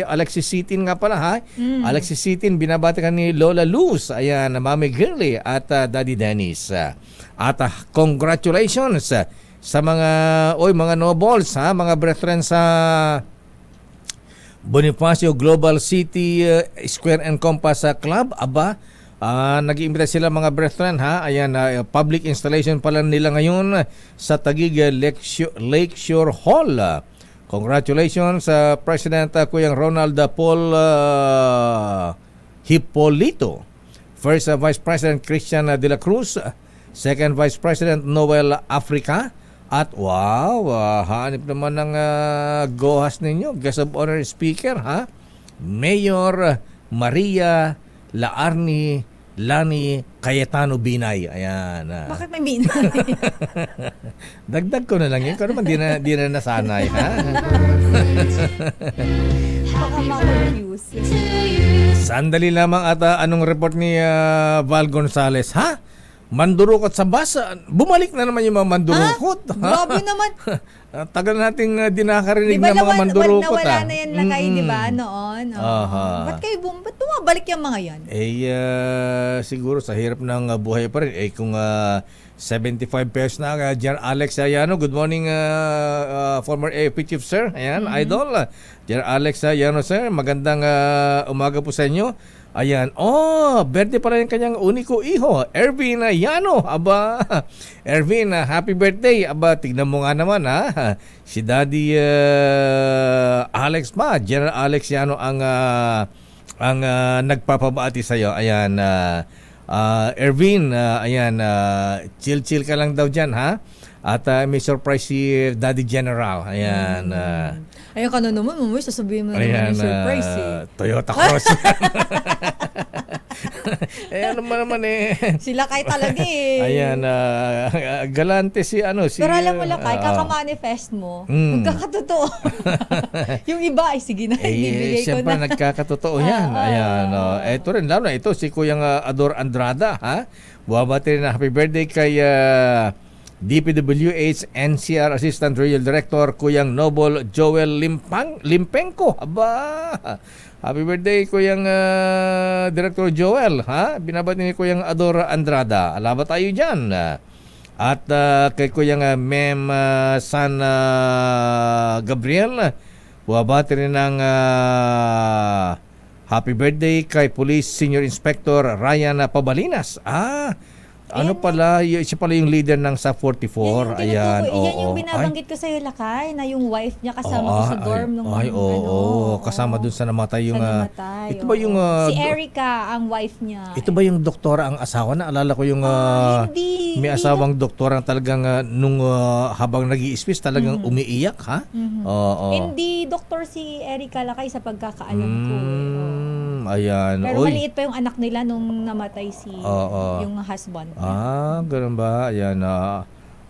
Alexis Sitin nga pala, ha. Alexis Sitin, binabati ka ni Lola Luz, ayan, Mami Girly at Daddy Dennis. At congratulations sa mga nobles, ha, mga brethren sa Bonifacio Global City Square and Compass Club. Aba, nag-iimbita sila mga brethren, ha. Ayan, public installation pala nila ngayon sa Taguig Lakeshore Hall. Congratulations sa President Kuyang Ronald Paul Hipolito, First Vice President Christian de la Cruz, Second Vice President Noel Africa, at hanip naman ng gohas ninyo, Guest of Honor Speaker, ha? Mayor Maria Laarni Lani Cayetano Binay. Ayan. Bakit may Binay? Dagdag ko na lang yun. Kano man di na nasanay, ha? Baka ma-confuse. Sandali lamang at anong report ni Val Gonzales, ha? Mandurukot sa basa. Bumalik na naman yung mga mandurukot. Grabe naman. Tagal nating dinakarinig diba na mga mandurukot. Nawala na yan lakay, di ba, noon? Ba't bumabalik yung mga yan? Siguro sa hirap ng buhay pa rin. Kung 75 pesos na, Jan Alex Ayano, good morning, former AFP Chief, sir. Ayan, idol. Jan Alex Ayano, sir. Magandang umaga po sa inyo. Ayan. Birthday pala yung kanyang uniko iho, Ervin Yano. Aba, Ervin, happy birthday. Aba, tignan mo nga naman, ha. Si Daddy Alex pa, General Alex Yano ang nagpapabati sa iyo. Ayan, Ervin, ayan, chill ka lang daw diyan, ha. At may surprise si Daddy General. Ayan. Ayun ka na naman, mamay, sasabihin mo na naman yung surprise, Toyota Cross. Ano naman Sila kay talaga Ayan, galante si Pero alam mo Lakay, kaka-manifest mo, magkakatotoo. Yung iba ay sige na, ibibigay ko siyempre na. nagkakatotoo yan. Ayan, ito rin, lalo na ito, si Kuyang Ador Andrada, ha? Buwabati rin na happy birthday kay DPWH NCR Assistant Regional Director Kuyang Noble Joel Limpenko. Aba, happy birthday Kuyang Director Joel, ha? Binabati ni Kuyang Ador Andrada. Alaba tayo dyan. At kay Kuyang Mem San Gabriel, buwabati rin ng happy birthday kay Police Senior Inspector Ryan Pabalinas. Ano pala, siya pala yung leader ng SAP 44. Ayan, yan yung binabanggit ko sa iyo, Lakay, na yung wife niya kasama ko sa dorm nung kasama dun sa namatay yung ito ba yung si Erica ang wife niya. Ito ba yung doktora ang asawa na? Alala ko yung may asawang doktora talagang nung habang nag-i-speech talagang umiiyak, ha? Hindi doktor si Erica, Lakay, sa pagkakaalam ko. Ayan. Pero maliit pa yung anak nila nung namatay yung husband. Ganun ba? Ayan.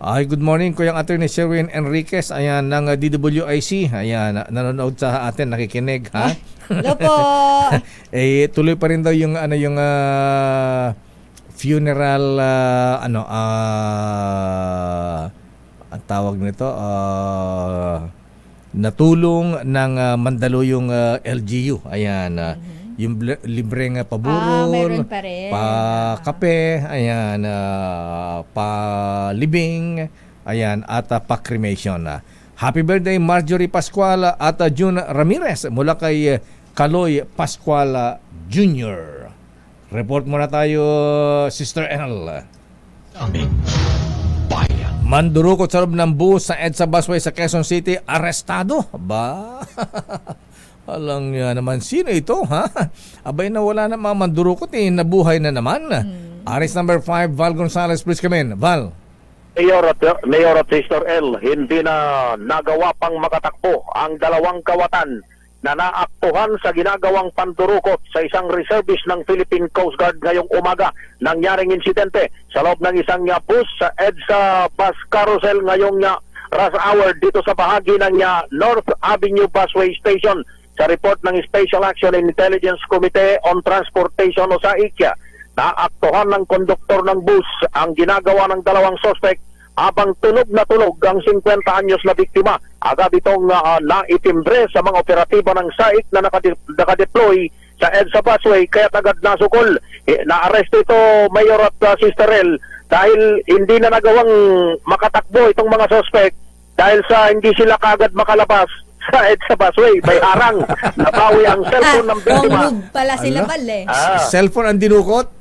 Good morning, Kuyang Attorney Sherwin Enriquez. Ayan, ng DWIC. Ayan, nanonood sa atin, nakikinig, ha? Hello po. Tuloy pa rin daw yung funeral ang tawag nito natulong ng Mandaluyong LGU. Ayan, yung libreng paburol, pa-kape, ayan, pa-libing, ayan, at pa-cremation. Happy birthday Marjorie Pascual at June Ramirez mula kay Kaloy Pascual Jr. Report muna tayo, Sister L. Aming bayan. Mandurukot sa loob ng bus sa EDSA busway sa Quezon City, arestado. Ba? Alang yan naman, sino ito, ha? Abay na wala na mga mandurukot, nabuhay na naman. Arrest number 5, Val Gonzalez, please come in. Val. Mayor at Sister L, hindi na nagawa pang makatakbo ang dalawang kawatan na naaktuhan sa ginagawang pandurukot sa isang reservist ng Philippine Coast Guard ngayong umaga. Nangyaring insidente sa loob ng isang bus sa EDSA bus carousel ngayong rush hour dito sa bahagi ng North Avenue Busway Station. Sa report ng Special Action and Intelligence Committee on Transportation o SAIC, naaktuhan ng konduktor ng bus ang ginagawa ng dalawang suspect habang tulog na tulog ang 50 anyos na biktima. Agad itong naitimbre sa mga operatibo ng SAIC na nakadeploy sa EDSA busway, kaya agad nasukol. Na-arrest ito, Mayor at Sister L, dahil hindi na nagawang makatakbo itong mga suspect dahil sa hindi sila kagad makalabas sa EDSA busway. May harang. Nabawi ang cellphone ng biktima. Wrong move pala sila Val eh. Cellphone ang dinukot?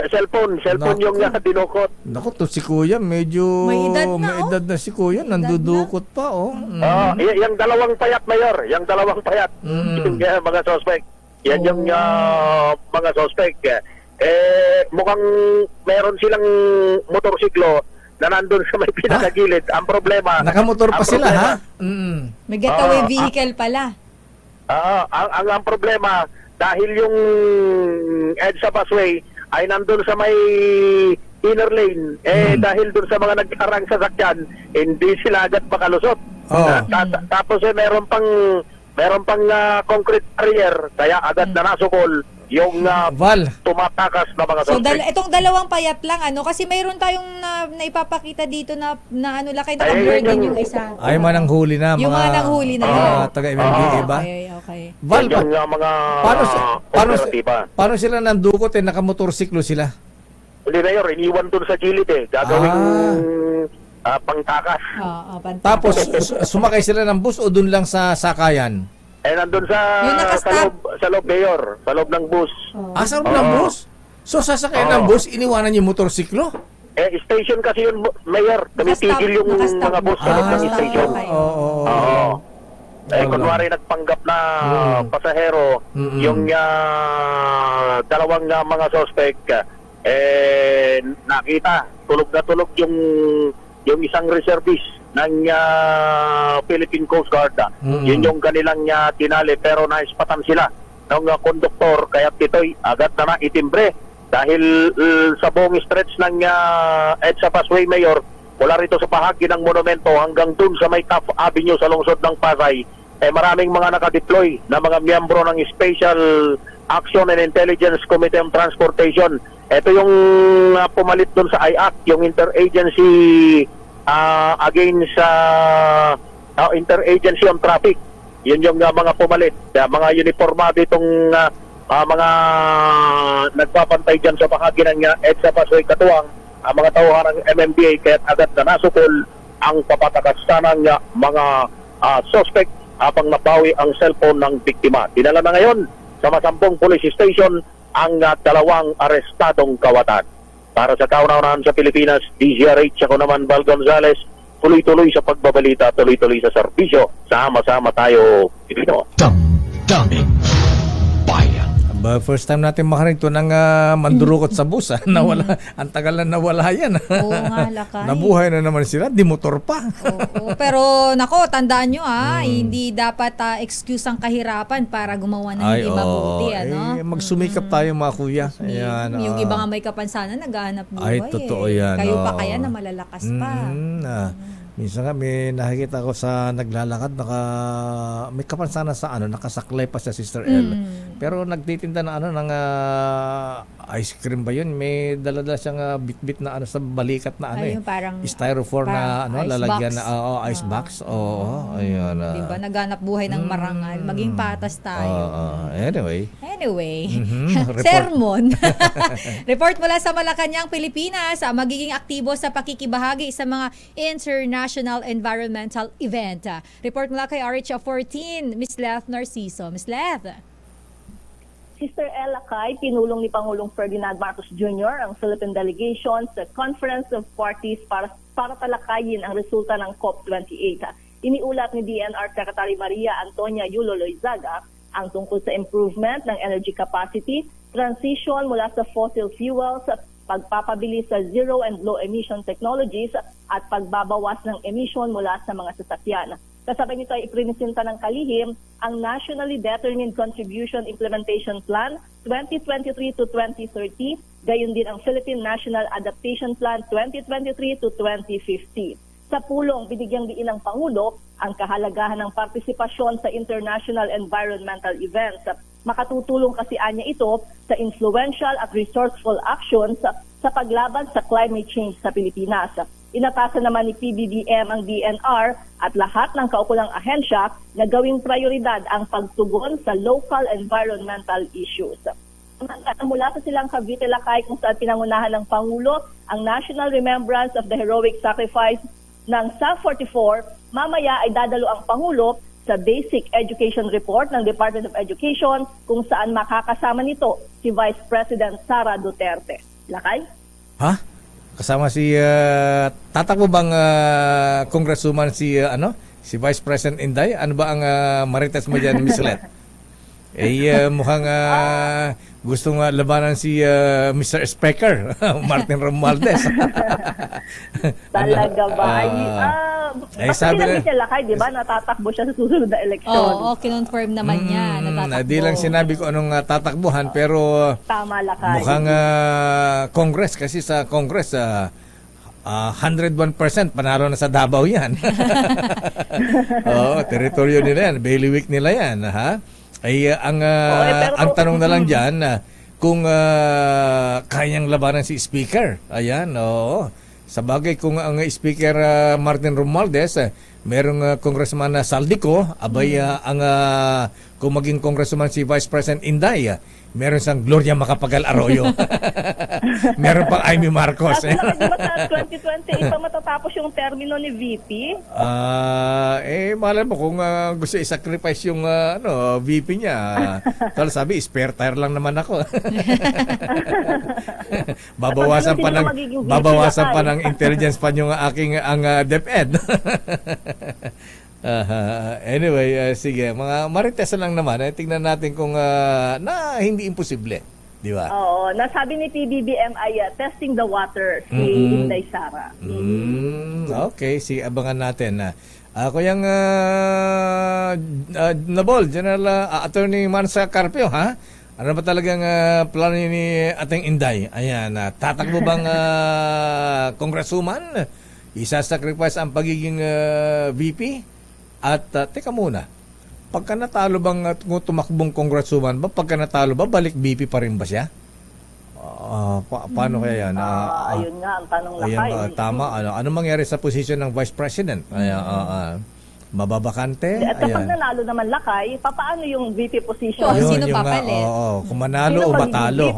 Cellphone yung dinukot. Naku, to si Kuya, medyo May edad na, si Kuya, nandudukot pa, oh. Yung dalawang payat, Mayor. Yung dalawang payat. Yung mga suspect. Yan yung mga suspect. Mukhang meron silang motorsiklo na nandun sa may pinakagilid. Ang problema... Nakamotor pa sila, ha? May getaway vehicle pala. Ang problema, dahil yung EDSA busway ay nandun sa may inner lane, dahil dun sa mga nagkarang sasakyan, hindi sila agad makalusot. Tapos meron pang concrete barrier, kaya agad na nasukol yung tumatakas na mga So suspect. itong dalawang payat lang kasi mayroon tayong naipapakita dito na ano lakay naka-burden yung isa. Ay, mananghuli na. Yung mga nanghuli na yun. Taga-MMDA ba? Okay. Val, Yan yung mga operatiba. paano sila nandukot nakamotorsiklo sila? Hindi, Mayor, iniwan dun sa gilid gagawing pangtakas. Tapos, sumakay sila ng bus o dun lang sa sakayan? Nandun sa loob, Mayor, sa loob ng bus. Sa loob ng bus? So, sasakay ng bus, iniwanan yung motorsiklo? Station kasi yun, Mayor. Tumitigil yung mga bus sa loob ng station. Kunwari nagpanggap na pasahero, yung dalawang mga suspect, nakita, tulog na tulog yung isang reservist ng Philippine Coast Guard. Yun yung kanilang tinali, pero naispatan sila ng konduktor, kaya ito'y agad na itimbre dahil sa buong stretch ng EDSA busway, Mayor, mula rito sa bahagi ng monumento hanggang dun sa may Taft Avenue sa lungsod ng Pasay, maraming mga nakadeploy na mga miyembro ng Special Action and Intelligence Committee on Transportation. Ito yung pumalit dun sa IAC, yung Interagency against Interagency on Traffic. Yun yung mga pumalit, mga uniformado itong mga nagpapantay dyan sa bahagi ng EDSA busway katuwang mga tauhan ng MMDA, kaya agad na nasukol ang papatakas ng mga suspect habang nabawi ang cellphone ng biktima. Dinala na ngayon sa Masampong Police Station ang dalawang arestadong kawatan. Para sa kauna-unahan sa Pilipinas, DZRH, ako naman Val Gonzalez, tuloy-tuloy sa pagbabalita, tuloy-tuloy sa serbisyo. Sama-sama tayo, Pilipino. Damdamin Bayan. First time natin makarinig ng mandurukot sa bus. Nawala, ang tagal na nawala yan. Oo nga, lakay. Nabuhay na naman sila, di motor pa. Oo, pero nako, tandaan nyo hindi dapat excuse ang kahirapan para gumawa ng hindi mabuti. Magsumikap tayo mga kuya. Ayan, yung iba nga may kapansanan, naghahanap buhay. Ay, totoo yan. Kayo pa kaya na malalakas pa. Minsan nga may nakikita ko sa naglalakad, may kapansanan sa nakasaklay pa sa Sister L. Pero nagtitinda na ng ice cream ba yun? May dala-dala siyang bit-bit na sa balikat na yung parang styrofoam na lalagyan na ice box. Ayun. Diba, naghanap buhay ng marangal. Maging patas tayo. Anyway. Sermon. Report mula sa Malacanang, Pilipinas, magiging aktibo sa pakikibahagi sa mga international environmental event. Report mula kay RH14, Miss Leth Narciso. Miss Leth. Sister Ella Kay, pinulong ni Pangulong Ferdinand Marcos Jr. ang Philippine delegation sa Conference of Parties para talakayin ang resulta ng COP28. Iniulat ni DNR Secretary Maria Antonia Yulo Loizaga ang tungkol sa improvement ng energy capacity, transition mula sa fossil fuels, pagpapabilis sa zero and low emission technologies at pagbabawas ng emission mula sa mga sasakyan. Kasabay nito ay iprinisenta ng kalihim ang Nationally Determined Contribution Implementation Plan 2023 to 2030, gayon din ang Philippine National Adaptation Plan 2023 to 2050. Sa pulong, binigyang diin ng Pangulo ang kahalagahan ng partisipasyon sa international environmental events. Makatutulong kasi anya ito sa influential at resourceful actions sa paglaban sa climate change sa Pilipinas. Inatasan naman ni PBBM ang DNR at lahat ng kaukulang ahensya na gawing prioridad ang pagtugon sa local environmental issues. Mula sa silang Cavite, Lakay, kung saan pinangunahan ng Pangulo ang National Remembrance of the Heroic Sacrifice ng SAF-44, mamaya ay dadalo ang Pangulo sa Basic Education Report ng Department of Education kung saan makakasama nito si Vice President Sara Duterte. Lakay? Ha? Kasama si tatakbo bang congresswoman si si Vice President Inday? Ano ba ang marites mo diyan, Miss Let? Mukhang gustong labanan si Mr. Speaker Martin Romualdez. Talaga ba? Sabi na siya, Lakay, di ba? Natatakbo siya sa susunod na eleksyon. Oo, kinonfirm naman niya. Natatakbo. Di lang sinabi ko anong tatakbuhan, pero tama, Lakay. Mukhang Congress, kasi sa Congress 101% panalo na sa Davao yan. Teritoryo nila yan, bailiwick nila yan, ha? Ang tanong na lang diyan kung kayang labanan si Speaker. Ayan, oo. Sa bagay, kung ang Speaker Martin Romualdez, merong Congressman Saldico, abay kung maging Congressman si Vice President Inday, meron siyang Gloria Macapagal Arroyo. Meron pang Amy Marcos. At sa 2020, pa matatapos yung termino ni VP? Malay mo kung gusto i-sacrifice yung VP niya. Tal sabi, spare tire lang naman ako. babawasan pa ng intelligence pa yung aking DepEd. Anyway, sige, mga marites lang naman. Tingnan natin kung na hindi imposible, di ba? Oo, nasabi ni PBBM ay testing the water si Inday Sara. Okay, sige, abangan natin. Ako yung Nabol, General Attorney Mansa Carpio, ha? Ano ba talagang plano ni ating Inday? Ayan, tatakbo bang congresswoman? Isa-sacrifice ang pagiging VP? At teka muna, pagka natalo bang tumakbong congresswoman ba, pagka natalo ba, balik VP pa rin ba siya? Paano kaya yan? Ayun nga, ang tanong Lakay. Tama, ano mangyari sa position ng Vice President? Mababakante? At kapag nanalo naman Lakay, paano yung VP position? Sino papalit? Kung manalo o matalo.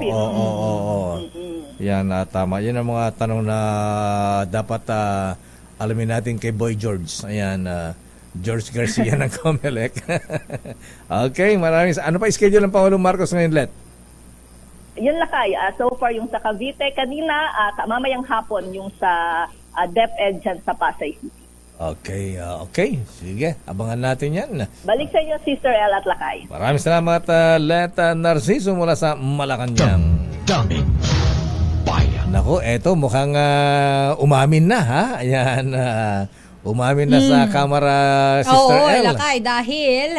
Yan, tama. Yan ang mga tanong na dapat alamin natin kay Boy George. Ayan, George Garcia ng COMELEC. Okay, maraming. Ano pa schedule ng Pangulong Marcos ngayon, Let? Yun, Lakay. So far, yung sa Cavite kanina, mamayang hapon yung sa DepEd dyan sa Pasay City. Okay. Sige, abangan natin yan. Balik sa inyo, Sister El at Lakay. Maraming salamat, Let Narciso mula sa Malacanang. Daming bayan. Naku, eto mukhang umamin na, ha? Ayan, umamin na sa Kamara, Sister El. Lakay, dahil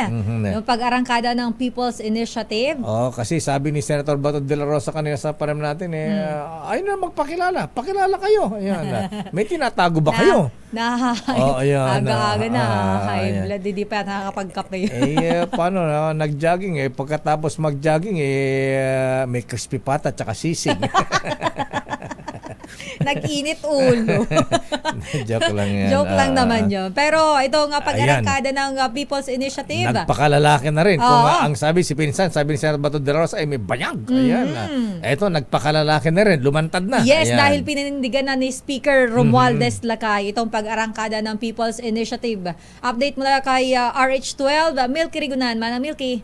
yung pag-arangkada ng People's Initiative. Kasi sabi ni Senator Bato de la Rosa kanina sa panayam natin, ayun na magpakilala. Pakilala kayo. Ayan, may tinatago ba kayo? Aga-aga na. High blood, hindi pa nakakapagkape. Paano na? Nag-jogging. Pagkatapos mag-jogging, may crispy pata at saka sisig. Nag-init ulo. Joke lang yan. Joke lang naman yun. Pero ito nga pag-arangkada ng People's Initiative. Nagpakalalaki na rin. Kung ang sabi si Pinsan, sabi ni Senator Bato de la Rosa, ay may bayag. Ayan. Ito, nagpakalalaki na rin. Lumantad na. Yes, ayan. dahil pinindigan na ni Speaker Romualdez Lakay itong pag-arangkada ng People's Initiative. Update mula kay RH12, Milky Rigunan. Manang Milky.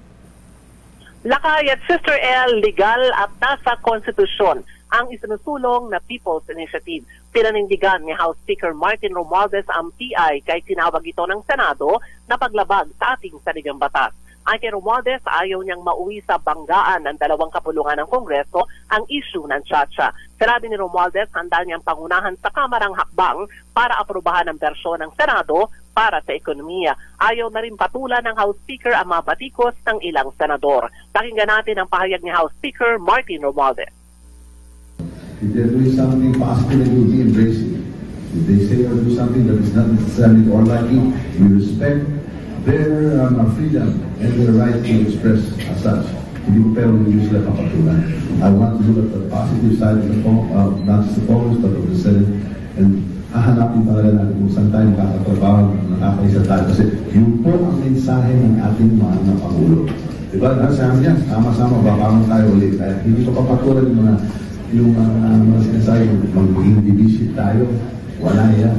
Lakay at Sister L, legal at nasa konstitusyon ang isinusulong na People's Initiative. Pinanindigan ni House Speaker Martin Romualdez ang PI kay tinawag ito ng Senado na paglabag sa ating saligang batas. Ay kay Romualdez, ayaw niyang mauwi sa banggaan ng dalawang kapulungan ng Kongreso ang issue ng Chacha. Sinabi ni Romualdez, handa niyang pangunahan sa Kamarang hakbang para aprobahan ang bersyon ng Senado para sa ekonomiya. Ayaw na rin patulan ng House Speaker ang mga batikos ng ilang senador. Pakinggan natin ang pahayag ni House Speaker Martin Romualdez. If they're doing something positive, we will be embracing it. If they say or do something that is not necessarily to our liking, we respect their freedom and their right to express as such. Hindi ko pero hindi sila papatulan. I want to look at the positive side of the not just the Congress but of the Senate, and hahanapin talaga natin kung saan tayo makakatrabaho, nakakaisa tayo. Kasi yun po ang mensahe ng ating mahal na Pangulo. Diba? Sabi niya, sama-sama, baka tayo ulit. Kaya hindi ko papatulan yung mga sinasabi, magiging division tayo. Wala yan.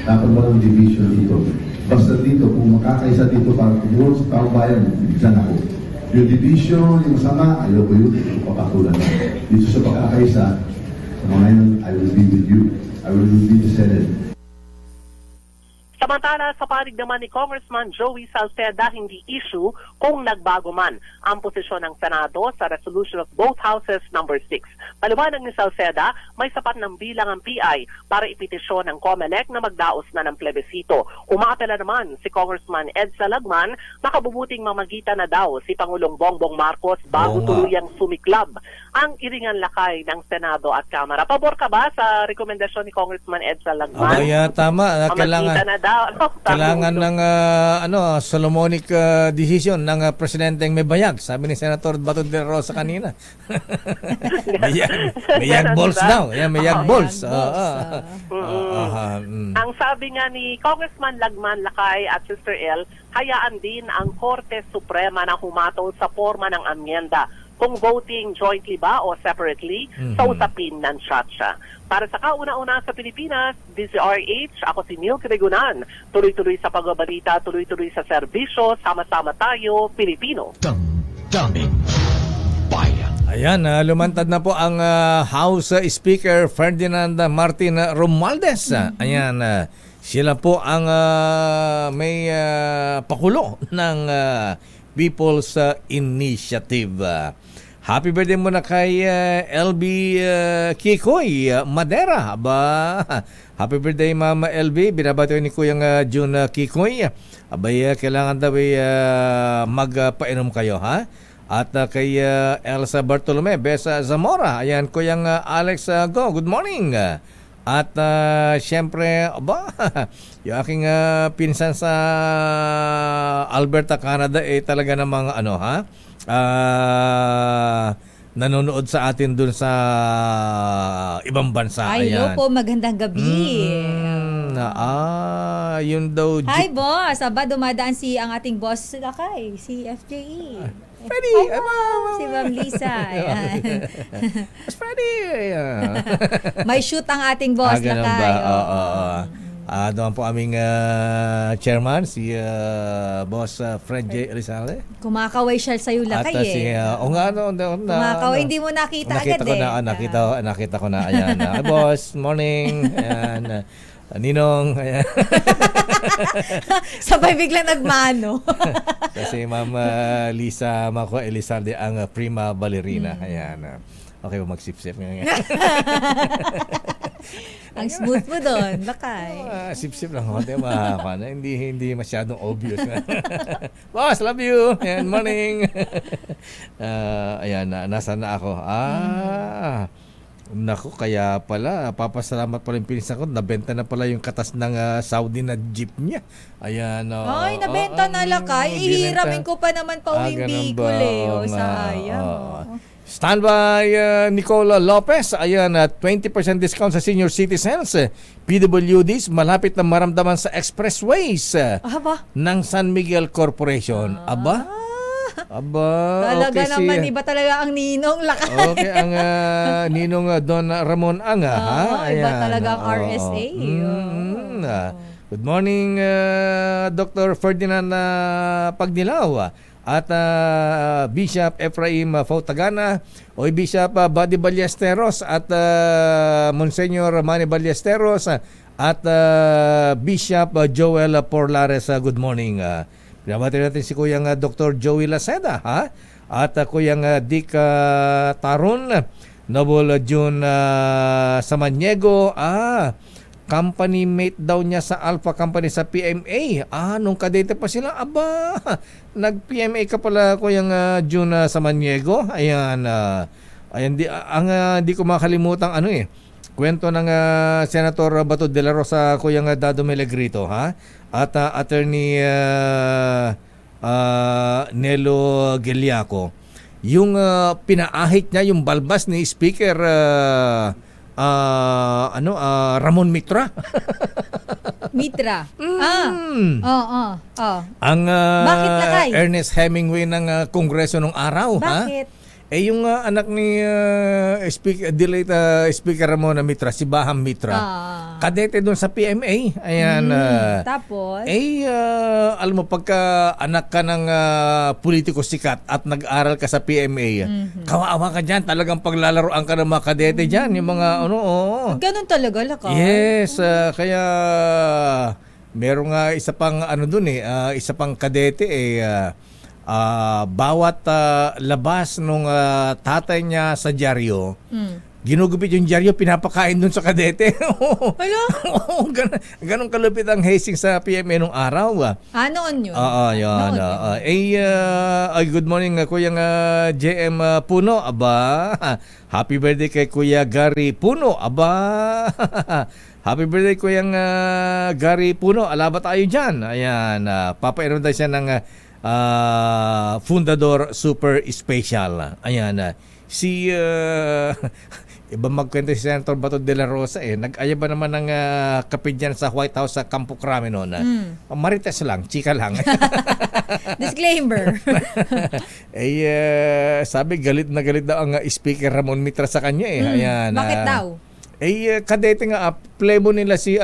Dapat walang division dito. Basta dito, kung makakaisa dito para tumulong sa taong bayan, dyan ako. Yung division, yung masama, ayoko yun, ito papatulan. Dito sa pagkakaisa, sa mga yun, I will be with you. I will be the Senate. Samantala, sa panig naman ni Congressman Joey Salceda, hindi issue kung nagbago man ang posisyon ng Senado sa resolution of both houses number 6. Paliwanag ni Salceda, may sapat ng bilang ang PI para ipetisyon ng COMELEC na magdaos na ng plebisito. Umaapela naman si Congressman Ed Salagman, makabubuting mamagitan na daw si Pangulong Bongbong Marcos bago tuluyang sumiklab ang iringan lakay ng Senado at Kamara. Pabor ka ba sa rekomendasyon ni Congressman Ed Salagman? Tama. Kailangan ng Solomonic decision ng presidenteng may bayag. Sabi ni Senator Bato de la Rosa kanina. Mayag balls daw. Mayag balls. Ang sabi nga ni Congressman Lagman Lakay at Sister L, hayaan din ang Korte Suprema na humatol sa forma ng amyenda kung voting jointly ba o separately sa usapin ng Chacha. Para sa kauna-una sa Pilipinas, DZRH, ako si Neil Cregunan. Tuloy-tuloy sa pagbabalita, tuloy-tuloy sa serbisyo, sama-sama tayo, Pilipino. Damdamin Bayan. Ayan, lumantad na po ang House Speaker Ferdinand Martin Romualdez. Ayan, sila po ang may pakulo ng People's Initiative. Happy birthday muna kay LB Kikoy Madera. Happy birthday Mama LB. Binabati ni Kuyang June Kikoy. Abay, kailangan daw magpainom kayo, ha? At kay Elsa Bartolome Besa Zamora. Ayan, Kuyang Alex Go. Good morning. At syempre, yung aking pinsan sa Alberta, Canada, talaga namang nanonood sa atin dun sa ibang bansa. Hello po, magandang gabi. Yun daw. Hi boss, dumadaan ang ating boss Lakay, si FJE. Freddy! Si Ma'am Lisa. Freddy! May shoot ang ating boss Lakay. Doon po aming chairman, si Boss Fred J. Rizal. Kumakaway siya sa iyo, Lakay. Kumakaway, hindi mo nakita agad Nakita ko na. Ayan. Boss, morning. Ayan. Ninong. Ayan. Sabay biglang nagmano. Kasi Ma'am Lisa Mako Elizalde ang prima ballerina. Ayan. Okay, magsip-sip nga. Ang smooth mo doon, Lakay. Sip-sip lang ako. Hindi masyadong obvious. Boss, love you. Ayan, morning. Ayan, nasa na ako. Naku, kaya pala, papasalamat pala yung pinsan ko, nabenta na pala yung katas ng Saudi na jeep niya. Ayan. Nabenta na, Lakay. Ihiramin ko pa naman pauwing Bicol. Sayang. Stand by Nicola Lopez. Ayan, 20% discount sa senior citizens. PWDs malapit na maramdaman sa expressways ng San Miguel Corporation. Talaga okay, naman, iba talaga ang Ninong Lakay. Okay, ang Ninong Don Ramon Anga. Iba talaga ang RSA. Good morning, Dr. Ferdinand Pagnilaw. at Bishop Ephraim Fautagana, o Bishop Buddy Ballesteros at Monsignor Manny Ballesteros at Bishop Joel Porlares. Good morning. Pinabati natin si Kuyang Dr. Joey Laceda, ha? At Kuyang Dick Taron, Noble June Samaniego, company mate daw niya sa Alpha Company sa PMA. Nung kadete pa sila, nag-PMA ka pala Kuyang June Samaniego. Ayan, di ko makalimutan kwento ng Senator Bato de la Rosa, Kuyang Dado Melegrito, ha? At Attorney Nelo Geliaco. Yung pinaahit niya yung balbas ni Speaker Ramon Mitra. Mitra. Ang Bakit lakay? Ernest Hemingway ng Kongreso nung araw. Bakit? Yung anak ni Speaker Ramon Mitra, si Baham Mitra, kadete doon sa PMA. Ayan. Tapos? Alam mo, pagka anak ka ng politiko sikat at nag-aral ka sa PMA, kawawa ka dyan. Talagang paglalaroan ka ng mga kadete dyan. Yung mga Ganun talaga, lakay. Yes, kaya merong isa pang isa pang kadete bawat labas nung tatay niya sa dyaryo, ginugupit yung dyaryo, pinapakain dun sa kadete. Ganun kalupit ang hazing sa PMA nung araw. Noon yun? Yan. Good morning, Kuya JM Puno. Happy birthday kay Kuya Gary Puno. Happy birthday Kuya Gary Puno. Alaba tayo dyan. Ayan, papainom tayo siya ng Fundador Super Special. Ayan, si iba magkwento si Senator Bato de la Rosa nag-aya ba naman ng kape dyan sa White House sa Campo Crame noon. Marites lang, chika lang. Disclaimer. Sabi galit na galit daw ang Speaker Ramon Mitra sa kanya. Ayan. Bakit daw? Kadete nga plebo nila si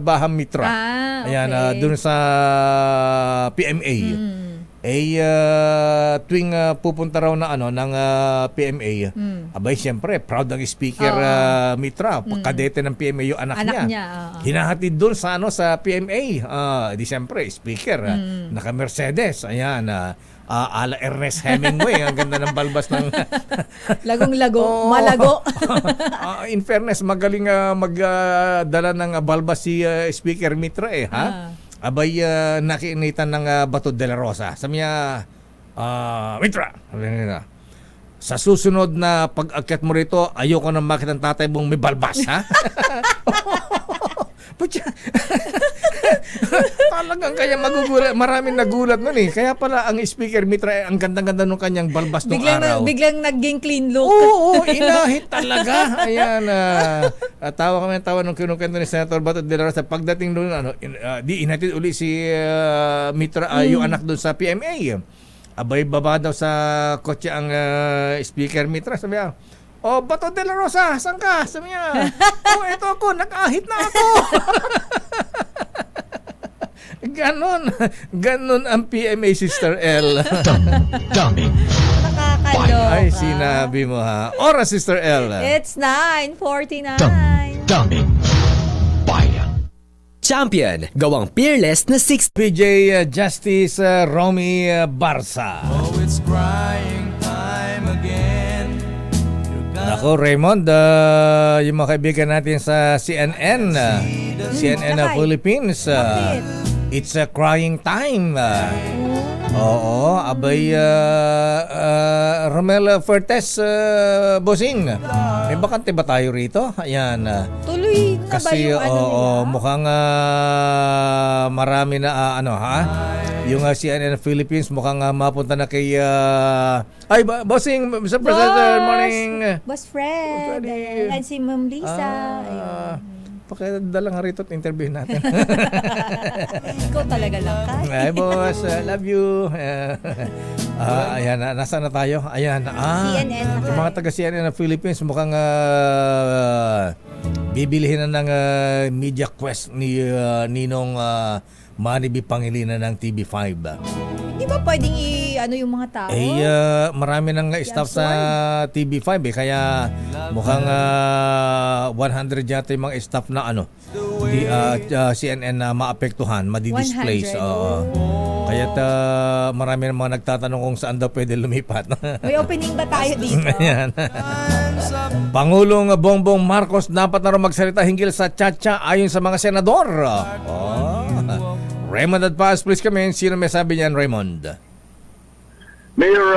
Baham Mitra. Okay. Ayan, doon sa PMA. Tuwing pupunta raw na ng PMA, siyempre proud ang Speaker Mitra, kadete ng PMA yung anak niya. Hinahatid doon sa sa PMA. Di siyempre Speaker naka Mercedes. Ayan, ala Ernest Hemingway, ang ganda ng balbas ng lagong-lago, malago. In fairness, magaling magdala ng balbas si Speaker Mitra nakinitan ng Bato de la Rosa. Sabi niya, Mitra, sa susunod na pag-akyat mo rito, ayoko na makita ng tatay mong may balbas, ha? Talagang kaya magugulat. Maraming nagulat nun Kaya pala ang Speaker Mitra, ang ganda-ganda nung kanyang balbas nung araw. Biglang naging clean look. Oo, inahit talaga. Ayan, tawa nung kinukwento ni Senator Bato de la Rosa. Pagdating doon, di inatid uli si Mitra, yung anak doon sa PMA. Baba daw sa kotse ang Speaker Mitra. Sabi niya, Bato de la Rosa, saan ka? Sabi niya, ito ako, nag-ahit na ako. Ganon ang PMA, Sister L. Daming Nakakaloka. Ay, sinabi mo ha. Oras, Sister L. It's 9:49. Daming bayan. Champion, gawang peerless na 6 PJ Justice Romy Barsa. It's crying time again. Ako, Raymond, yung mga kaibigan natin sa CNN, CNN Philippines, it's a crying time. Oo, Romel Fertes, bossing, may bakante ba tayo rito? Ayan. Tuloy na kasi, ba yung mukhang marami na, yung CNN Philippines mukhang mapunta na kay bossing, Mr. President, morning. Boss Fred, and si Ma'am Lisa. Pakidala nga rito at interview natin. Ikaw talaga lang, Ay, boss, love you. Ayan, nasaan na tayo? Ayan, CNN. Yung mga taga CNN ng Philippines mukhang bibilihin na ng Media Quest ni Ninong Manny B. Pangilinan ng TV5. Hindi Hindi ba pwedeng yung mga tao? Marami nang staff sa TV5 kaya mukhang 100 yata yung mga staff na CNN na maapektuhan, madi-displace. Kaya marami nang mga nagtatanong kung saan daw pwede lumipat. May opening ba tayo dito? Ayan. Pangulong Bongbong Marcos dapat na rin magsalita hinggil sa Chacha ayon sa mga senador. Raymond Adpaz, please come in. Sino may sabi niyan, Raymond? Mayor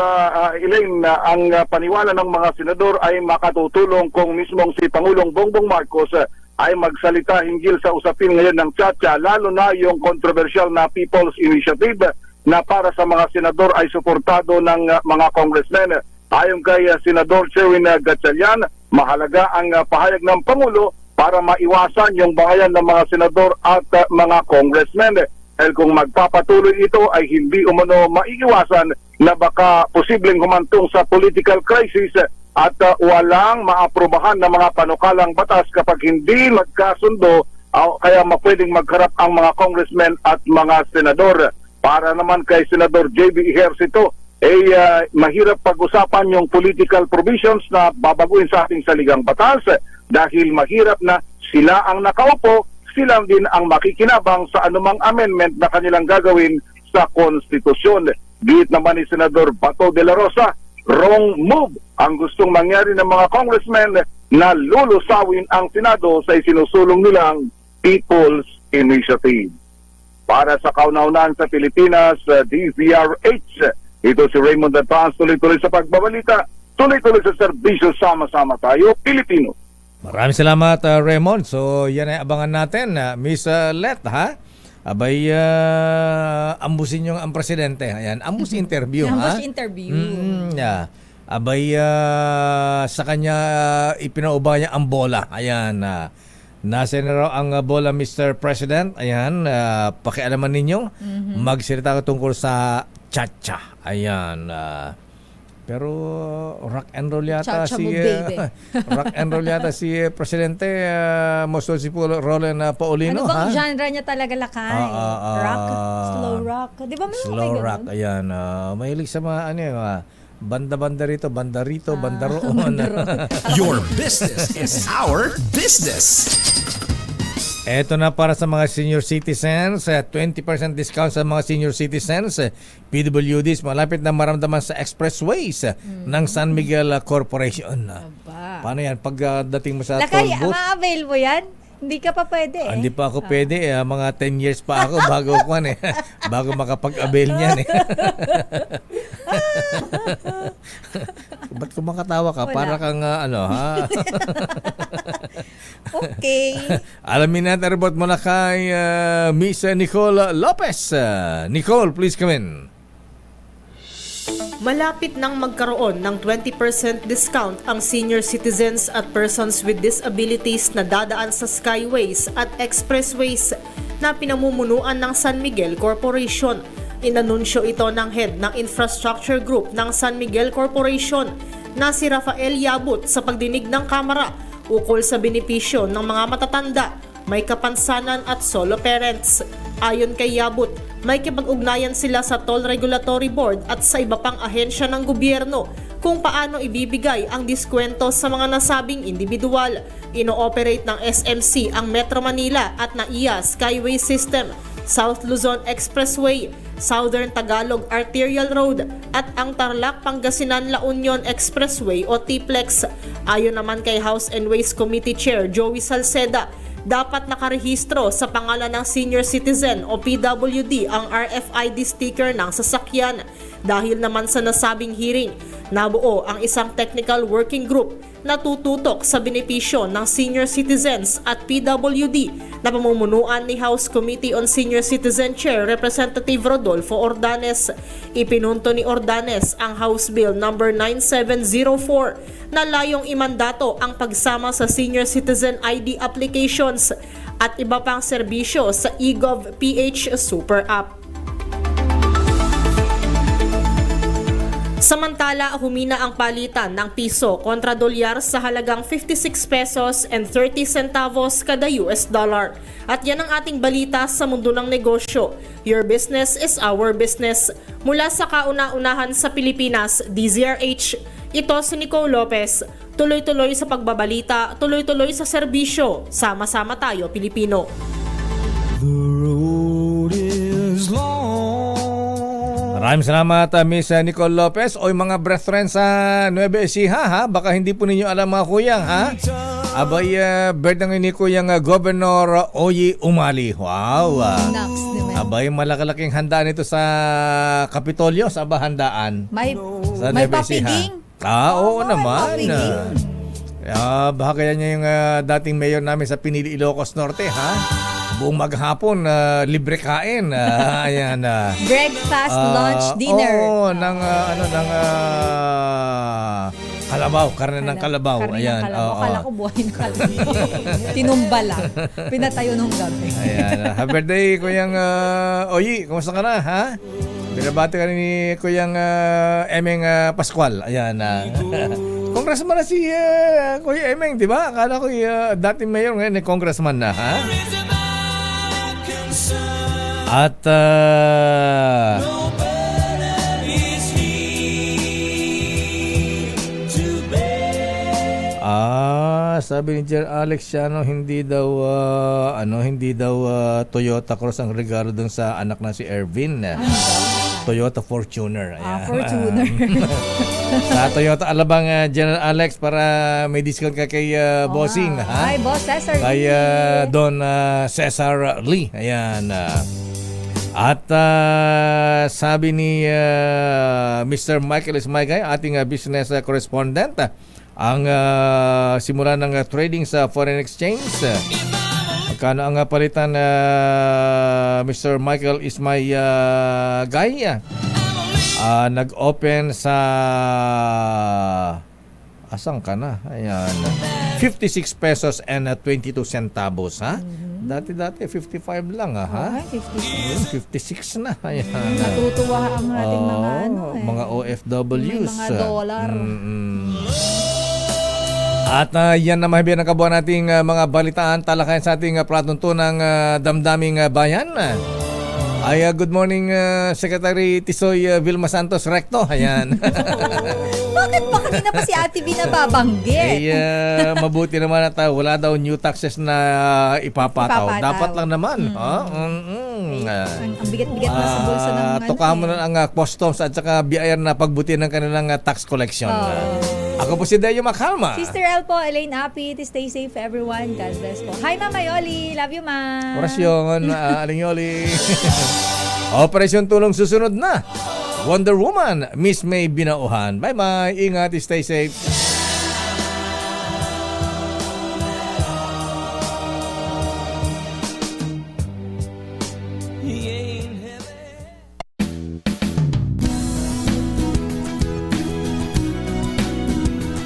Elaine, ang paniwala ng mga senador ay makatutulong kung mismong si Pangulong Bongbong Marcos ay magsalita hinggil sa usapin ngayon ng Chacha, lalo na yung controversial na People's Initiative na para sa mga senador ay suportado ng mga congressmen. Ayon kay Senador Sherwin Gatchalian, mahalaga ang pahayag ng Pangulo para maiwasan yung bangayan ng mga senador at mga congressmen. Dahil kung magpapatuloy ito ay hindi umano maiiwasan na baka posibleng humantong sa political crisis at walang maaprubahan na mga panukalang batas kapag hindi magkasundo, kaya mapwedeng magharap ang mga congressmen at mga senador. Para naman kay Senador J.B. Ejercito, mahirap pag-usapan yung political provisions na babaguhin sa ating saligang batas dahil mahirap na sila ang nakaupo, sila din ang makikinabang sa anumang amendment na kanilang gagawin sa konstitusyon. Diit naman ni Senador Bato de la Rosa, wrong move ang gustong mangyari ng mga congressmen na lulusawin ang Senado sa isinusulong nilang People's Initiative. Para sa kauna-unahan sa Pilipinas, DZRH, ito si Raymond Advance, tuloy-tuloy sa pagbabalita, tuloy-tuloy sa serbisyo, sama-sama tayo, Pilipino. Maraming salamat, Raymond. So, yan ay abangan natin. Miss Let, ha? Abay, ambusin yung ang presidente. Ayan, ambus interview, ha? Ambush interview. Yeah. Abay, sa kanya, ipinauba niya ang bola. Ayan, nasa na raw ang bola, Mr. President. Ayan, pakialaman ninyo. Magsalita ka tungkol sa Chacha. Ayan, pero rock and roll yata rock and roll yata si Presidente Mosto si Roland Paulino. Ano bang genre niya talaga, Lakay? Rock? Slow rock? Di ba may slow rock, ayan. Mahilig sa mga banda-banda rito, banda roon. Your business is our business. Eto na para sa mga senior citizens, 20% discount sa mga senior citizens. PWDs malapit na maramdaman sa expressways ng San Miguel Corporation. Paano yan? Pagdating mo sa Lakay, toll booth, ma-avail mo yan? Hindi ka pa pwede. Hindi pa ako pwede. Mga 10 years pa ako bago bago makapag-avail niyan. Ba't kumakatawa ka? Wala. Para kang ha? Okay. Alamin natin, report mo na kay Miss Nicole Lopez. Nicole, please come in. Malapit nang magkaroon ng 20% discount ang senior citizens at persons with disabilities na dadaan sa skyways at expressways na pinamumunuan ng San Miguel Corporation. Inanunsyo ito ng head ng Infrastructure Group ng San Miguel Corporation na si Rafael Yabut sa pagdinig ng Kamara ukol sa benepisyo ng mga matatanda, may kapansanan at solo parents. Ayon kay Yabut, may kipag-ugnayan sila sa Toll Regulatory Board at sa iba pang ahensya ng gobyerno kung paano ibibigay ang diskwento sa mga nasabing individual. Ino-operate ng SMC ang Metro Manila at NAIA Skyway System, South Luzon Expressway, Southern Tagalog Arterial Road at ang Tarlac Pangasinan La Union Expressway o TPLEX. Ayon naman kay House and Ways Committee Chair Joey Salceda, dapat nakarehistro sa pangalan ng senior citizen o PWD ang RFID sticker ng sasakyan. Dahil naman sa nasabing hearing, nabuo ang isang technical working group na tututok sa benepisyo ng senior citizens at PWD na pamumunuan ni House Committee on Senior Citizen Chair Representative Rodolfo Ordanes. Ipinunto ni Ordanes ang House Bill No. 9704 na layong imandato ang pagsama sa senior citizen ID applications at iba pang serbisyo sa eGov PH Super App. Samantala, humina ang palitan ng piso kontra dolyar sa halagang 56 pesos and 30 centavos kada US dollar. At yan ang ating balita sa mundo ng negosyo. Your business is our business. Mula sa kauna-unahan sa Pilipinas, DZRH, ito si Nicole Lopez. Tuloy-tuloy sa pagbabalita, tuloy-tuloy sa serbisyo. Sama-sama tayo, Pilipino. The road is long. Maraming salamat, Miss Nicole Lopez. Oy, mga brethren sa Nueva Ecija, ha? Baka hindi po ninyo alam, mga kuyang, ha? Abay, birthday ng ni Kuyang Governor Oyi Umali. Wow! Abay, malakalaking handaan ito sa Kapitolyo, sa handaan. May Sa may Nueva Ecija. papiging? Oo may naman. papiging. Baka kaya niya yung dating mayor namin sa Pinili, Ilocos Norte, ha? Buong maghapon, libre kain. Ayan. Breakfast, lunch, dinner. Oo, ng kalabaw, karne ng kalabaw. Karne Ayan. ng kalabaw. Oo. Akala ko buhay ng kalabaw. Tinumba lang. Pinatayo nung gabi. Ayan. Happy birthday, Kuyang Oyi. Kumusta ka na, ha? Binabati ka ni Kuyang Emeng Pascual. Ayan. Congressman na si Kuya Emeng, di ba? Akala ko dating mayor, ngayon congressman na, ha? At sabi ni Jer Alex Siano, hindi daw Toyota Cross ang regalo dun sa anak na si Ervin. Toyota Fortuner. Ayan. Fortuner. Sa Toyota Alabang, General Alex, para may discount ka kay Bossing, ha? Hi, Boss Cesar Lee. Kay Don Cesar Lee. Ayan. At sabi ni Mr. Michael Ismaygay, ating business correspondent, ang simula ng trading sa foreign exchange. Magkano ang palitan Mr. Michael Ismaygay? Nag-open sa asang ka na? Ayan. 56 pesos and 22 centavos, ha? Dati 55 lang, ha? 56 na. Ayan. Natutuwa ang ating mga OFWs. May mga dollar. At yan na mahibiyan ang kabuuan nating mga balitaan, talakayan sa ating palatuntunang damdaming bayan. Good morning, Secretary Tisoy Vilma Santos Recto. Ayan. Bakit ba kanina pa si Ate B nababanggit? Mabuti naman at wala daw new taxes na ipapataw. Dapat lang naman. Ang bigat-bigat na sa bulsa ng tukahan mo na ang customs at saka BIR na pagbuti ng kanilang tax collection. Ako po si Dayo Makalma. Sister El po, Elaine Apit, stay safe everyone. God bless po. Hi Mama Yoli, love you Ma. Orasyon, Aling Yoli. Operasyon Tulong susunod na. Wonder Woman, Miss May Binauhan. Bye-bye. Ingat, stay safe.